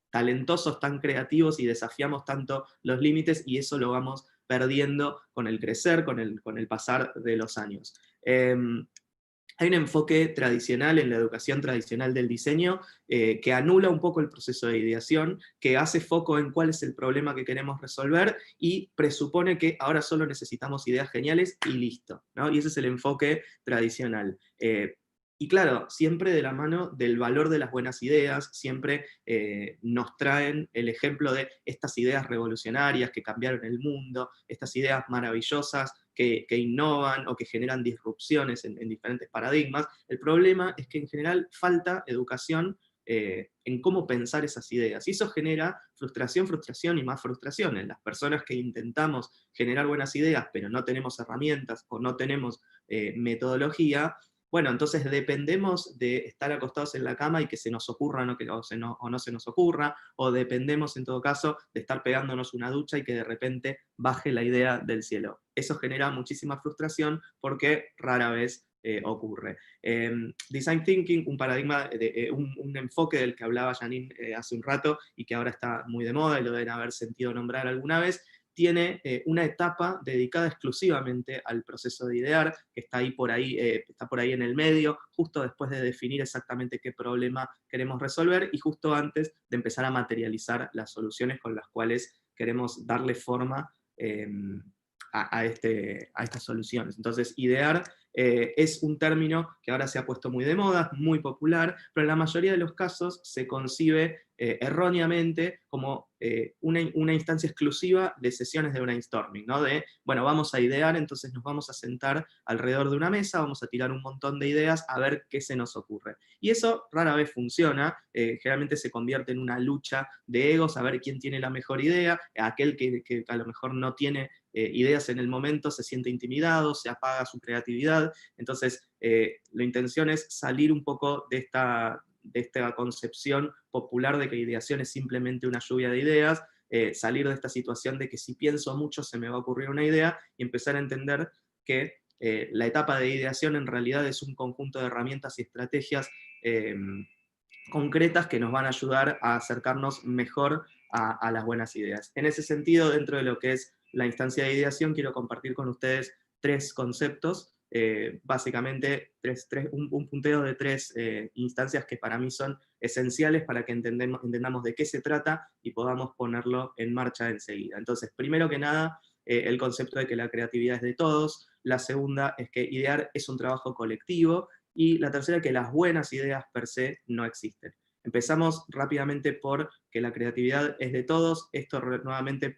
talentosos, tan creativos y desafiamos tanto los límites y eso lo vamos perdiendo con el crecer, con el pasar de los años? Hay un enfoque tradicional en la educación tradicional del diseño que anula un poco el proceso de ideación, que hace foco en cuál es el problema que queremos resolver y presupone que ahora solo necesitamos ideas geniales y listo, ¿no? Y ese es el enfoque tradicional. Y claro, siempre de la mano del valor de las buenas ideas, siempre nos traen el ejemplo de estas ideas revolucionarias que cambiaron el mundo, estas ideas maravillosas que innovan o que generan disrupciones en diferentes paradigmas. El problema es que en general falta educación en cómo pensar esas ideas. Y eso genera frustración, frustración y más frustración en las personas que intentamos generar buenas ideas, pero no tenemos herramientas o no tenemos metodología. Bueno, entonces dependemos de estar acostados en la cama y que se nos ocurra o no se nos ocurra, o dependemos en todo caso de estar pegándonos una ducha y que de repente baje la idea del cielo. Eso genera muchísima frustración porque rara vez ocurre. Design Thinking, un paradigma, un enfoque del que hablaba Janine hace un rato y que ahora está muy de moda y lo deben haber sentido nombrar alguna vez, tiene una etapa dedicada exclusivamente al proceso de idear, que está por ahí en el medio, justo después de definir exactamente qué problema queremos resolver y justo antes de empezar a materializar las soluciones con las cuales queremos darle forma a estas soluciones. Entonces, idear es un término que ahora se ha puesto muy de moda, muy popular, pero en la mayoría de los casos se concibe erróneamente como una instancia exclusiva de sesiones de brainstorming, ¿no? De, bueno, vamos a idear, entonces nos vamos a sentar alrededor de una mesa, vamos a tirar un montón de ideas a ver qué se nos ocurre. Y eso rara vez funciona, generalmente se convierte en una lucha de egos, a ver quién tiene la mejor idea, aquel que a lo mejor no tiene ideas en el momento se siente intimidado, se apaga su creatividad, entonces la intención es salir un poco de esta concepción popular de que ideación es simplemente una lluvia de ideas, salir de esta situación de que si pienso mucho se me va a ocurrir una idea y empezar a entender que la etapa de ideación en realidad es un conjunto de herramientas y estrategias concretas que nos van a ayudar a acercarnos mejor a las buenas ideas. En ese sentido, dentro de lo que es la instancia de ideación, quiero compartir con ustedes tres conceptos, básicamente un punteo de tres instancias que para mí son esenciales para que entendamos de qué se trata y podamos ponerlo en marcha enseguida. Entonces, primero que nada, el concepto de que la creatividad es de todos, la segunda es que idear es un trabajo colectivo, y la tercera, que las buenas ideas per se no existen. Empezamos rápidamente por que la creatividad es de todos, esto nuevamente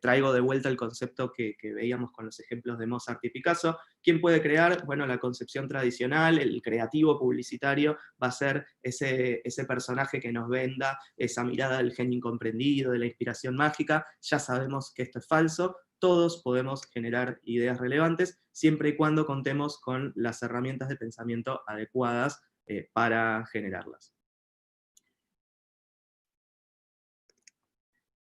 traigo de vuelta el concepto que veíamos con los ejemplos de Mozart y Picasso. ¿Quién puede crear? Bueno, la concepción tradicional, el creativo publicitario, va a ser ese personaje que nos venda esa mirada del genio incomprendido, de la inspiración mágica. Ya sabemos que esto es falso. Todos podemos generar ideas relevantes, siempre y cuando contemos con las herramientas de pensamiento adecuadas para generarlas.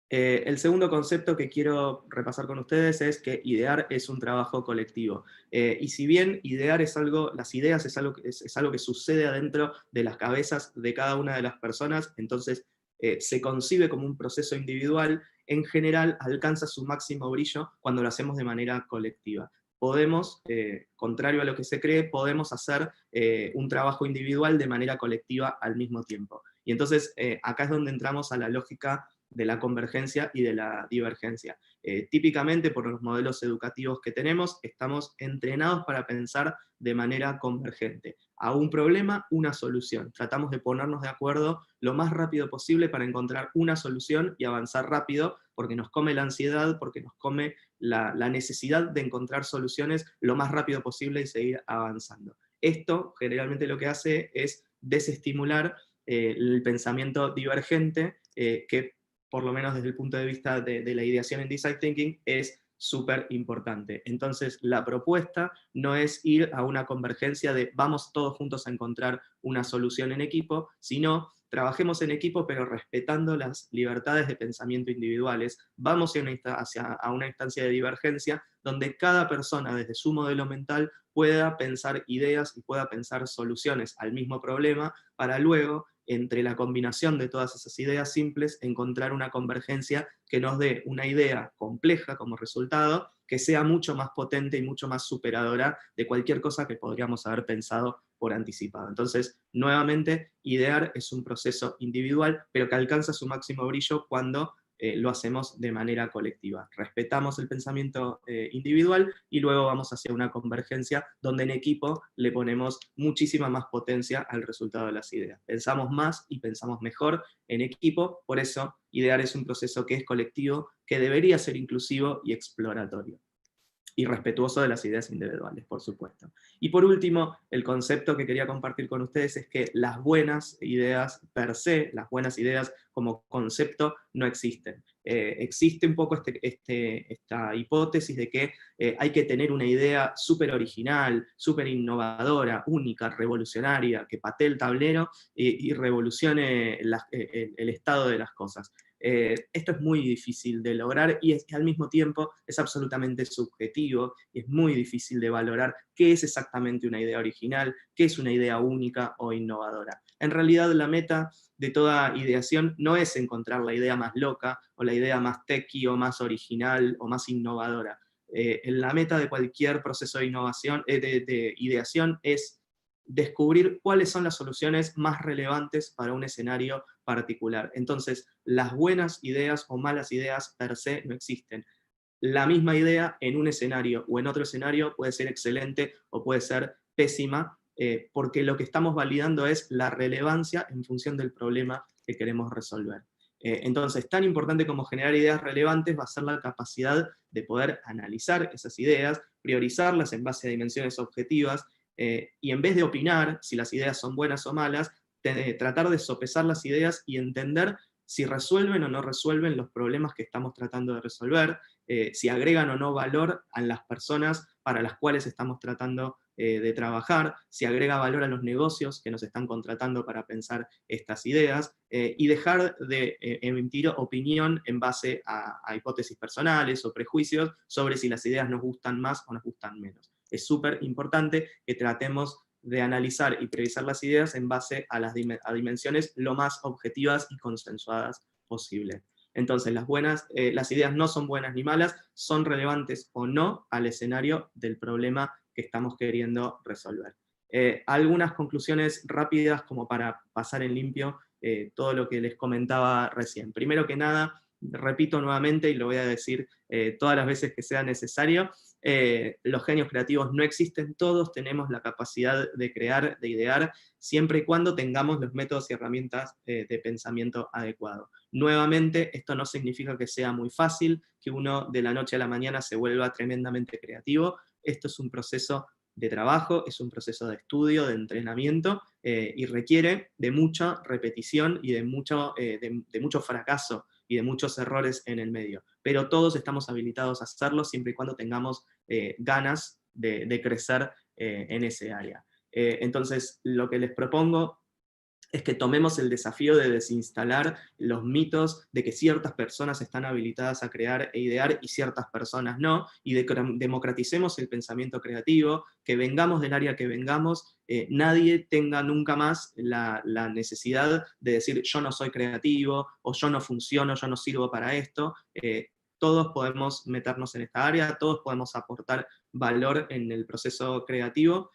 El segundo concepto que quiero repasar con ustedes es que idear es un trabajo colectivo. Y si bien idear es algo, las ideas es algo que sucede adentro de las cabezas de cada una de las personas, entonces se concibe como un proceso individual, en general alcanza su máximo brillo cuando lo hacemos de manera colectiva. Podemos, contrario a lo que se cree, podemos hacer un trabajo individual de manera colectiva al mismo tiempo. Y entonces acá es donde entramos a la lógica de la convergencia y de la divergencia. Típicamente, por los modelos educativos que tenemos, estamos entrenados para pensar de manera convergente. A un problema, una solución. Tratamos de ponernos de acuerdo lo más rápido posible para encontrar una solución y avanzar rápido, porque nos come la ansiedad, porque nos come la necesidad de encontrar soluciones lo más rápido posible y seguir avanzando. Esto generalmente lo que hace es desestimular el pensamiento divergente, que por lo menos desde el punto de vista de la ideación en Design Thinking es súper importante. Entonces la propuesta no es ir a una convergencia de vamos todos juntos a encontrar una solución en equipo, sino trabajemos en equipo pero respetando las libertades de pensamiento individuales, vamos hacia una instancia de divergencia donde cada persona desde su modelo mental pueda pensar ideas y pueda pensar soluciones al mismo problema para luego, entre la combinación de todas esas ideas simples, encontrar una convergencia que nos dé una idea compleja como resultado, que sea mucho más potente y mucho más superadora de cualquier cosa que podríamos haber pensado por anticipado. Entonces, nuevamente, idear es un proceso individual, pero que alcanza su máximo brillo cuando lo hacemos de manera colectiva. Respetamos el pensamiento individual y luego vamos hacia una convergencia donde en equipo le ponemos muchísima más potencia al resultado de las ideas. Pensamos más y pensamos mejor en equipo, por eso idear es un proceso que es colectivo, que debería ser inclusivo y exploratorio. Y respetuoso de las ideas individuales, por supuesto. Y por último, el concepto que quería compartir con ustedes es que las buenas ideas per se, las buenas ideas como concepto, no existen. Existe un poco esta hipótesis de que hay que tener una idea súper original, súper innovadora, única, revolucionaria, que patee el tablero y revolucione el estado de las cosas. Esto es muy difícil de lograr y al mismo tiempo es absolutamente subjetivo y es muy difícil de valorar qué es exactamente una idea original, qué es una idea única o innovadora. En realidad la meta de toda ideación no es encontrar la idea más loca o la idea más techy o más original o más innovadora. La meta de cualquier proceso de innovación, de ideación es descubrir cuáles son las soluciones más relevantes para un escenario particular. Entonces, las buenas ideas o malas ideas per se no existen. La misma idea en un escenario o en otro escenario puede ser excelente o puede ser pésima, porque lo que estamos validando es la relevancia en función del problema que queremos resolver. Entonces, tan importante como generar ideas relevantes va a ser la capacidad de poder analizar esas ideas, priorizarlas en base a dimensiones objetivas, y en vez de opinar si las ideas son buenas o malas, tratar de sopesar las ideas y entender si resuelven o no resuelven los problemas que estamos tratando de resolver, si agregan o no valor a las personas para las cuales estamos tratando de trabajar, si agrega valor a los negocios que nos están contratando para pensar estas ideas, y dejar de emitir opinión en base a hipótesis personales o prejuicios sobre si las ideas nos gustan más o nos gustan menos. Es súper importante que tratemos de analizar y priorizar las ideas en base a dimensiones lo más objetivas y consensuadas posible. Entonces, las ideas no son buenas ni malas, son relevantes o no al escenario del problema que estamos queriendo resolver. Algunas conclusiones rápidas como para pasar en limpio todo lo que les comentaba recién. Primero que nada, repito nuevamente y lo voy a decir todas las veces que sea necesario, los genios creativos no existen, todos tenemos la capacidad de crear, de idear, siempre y cuando tengamos los métodos y herramientas de pensamiento adecuado. Nuevamente, esto no significa que sea muy fácil, que uno de la noche a la mañana se vuelva tremendamente creativo, esto es un proceso de trabajo, es un proceso de estudio, de entrenamiento, y requiere de mucha repetición y de mucho fracaso y de muchos errores en el medio. Pero todos estamos habilitados a hacerlo siempre y cuando tengamos ganas de crecer en ese área. Entonces, lo que les propongo es que tomemos el desafío de desinstalar los mitos de que ciertas personas están habilitadas a crear e idear y ciertas personas no, y democraticemos el pensamiento creativo, que vengamos del área que vengamos, nadie tenga nunca más la necesidad de decir yo no soy creativo, o yo no funciono, yo no sirvo para esto. Todos podemos meternos en esta área, todos podemos aportar valor en el proceso creativo,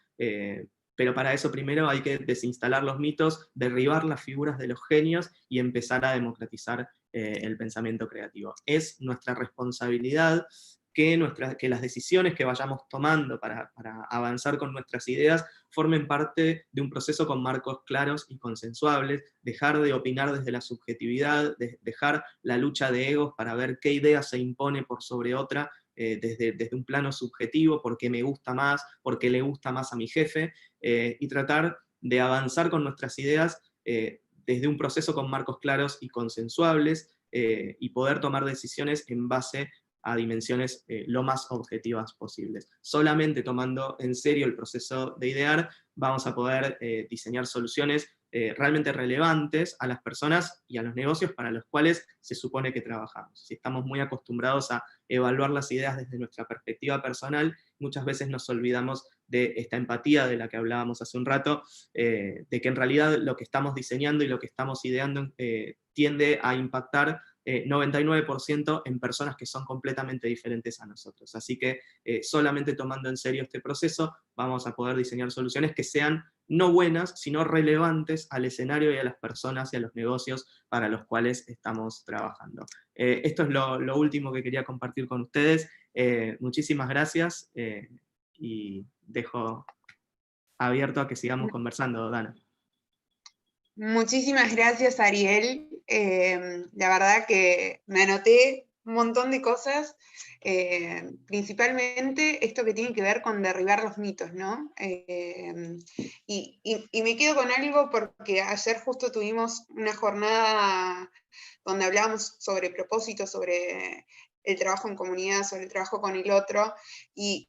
pero para eso primero hay que desinstalar los mitos, derribar las figuras de los genios y empezar a democratizar el pensamiento creativo. Es nuestra responsabilidad que las decisiones que vayamos tomando para avanzar con nuestras ideas formen parte de un proceso con marcos claros y consensuables, dejar de opinar desde la subjetividad, dejar la lucha de egos para ver qué idea se impone por sobre otra, desde un plano subjetivo, porque me gusta más, porque le gusta más a mi jefe, y tratar de avanzar con nuestras ideas desde un proceso con marcos claros y consensuables, y poder tomar decisiones en base a dimensiones lo más objetivas posibles. Solamente tomando en serio el proceso de idear, vamos a poder diseñar soluciones realmente relevantes a las personas y a los negocios para los cuales se supone que trabajamos. Si estamos muy acostumbrados a evaluar las ideas desde nuestra perspectiva personal, muchas veces nos olvidamos de esta empatía de la que hablábamos hace un rato, de que en realidad lo que estamos diseñando y lo que estamos ideando tiende a impactar 99% en personas que son completamente diferentes a nosotros. Así que solamente tomando en serio este proceso vamos a poder diseñar soluciones que sean no buenas, sino relevantes al escenario y a las personas y a los negocios para los cuales estamos trabajando. Esto es lo último que quería compartir con ustedes. Muchísimas gracias y dejo abierto a que sigamos conversando, Dana. Muchísimas gracias, Ariel. La verdad que me anoté un montón de cosas, principalmente esto que tiene que ver con derribar los mitos, ¿no? Y me quedo con algo porque ayer justo tuvimos una jornada donde hablábamos sobre propósito, sobre el trabajo en comunidad, sobre el trabajo con el otro, y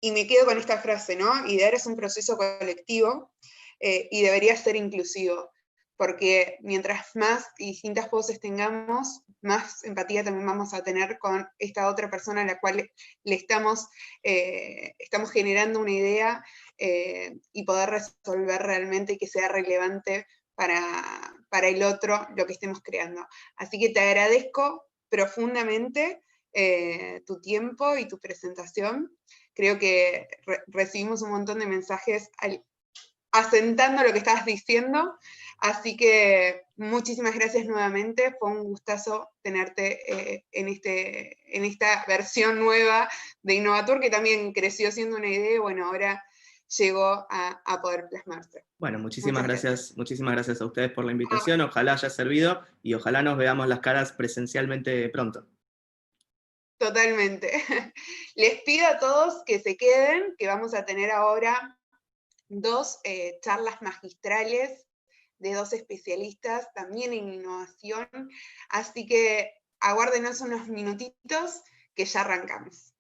me quedo con esta frase, ¿no? Idear es un proceso colectivo y debería ser inclusivo, porque mientras más y distintas voces tengamos, más empatía también vamos a tener con esta otra persona a la cual le estamos generando una idea y poder resolver realmente y que sea relevante para el otro lo que estemos creando. Así que te agradezco profundamente tu tiempo y tu presentación. Creo que recibimos un montón de mensajes asentando lo que estabas diciendo, así que muchísimas gracias nuevamente, fue un gustazo tenerte en esta versión nueva de Innovatur, que también creció siendo una idea y bueno, ahora llegó a poder plasmarse. Bueno, muchísimas gracias a ustedes por la invitación, ojalá haya servido y ojalá nos veamos las caras presencialmente pronto. Totalmente. Les pido a todos que se queden, que vamos a tener ahora 2 charlas magistrales de 2 especialistas también en innovación, así que aguárdenos unos minutitos que ya arrancamos.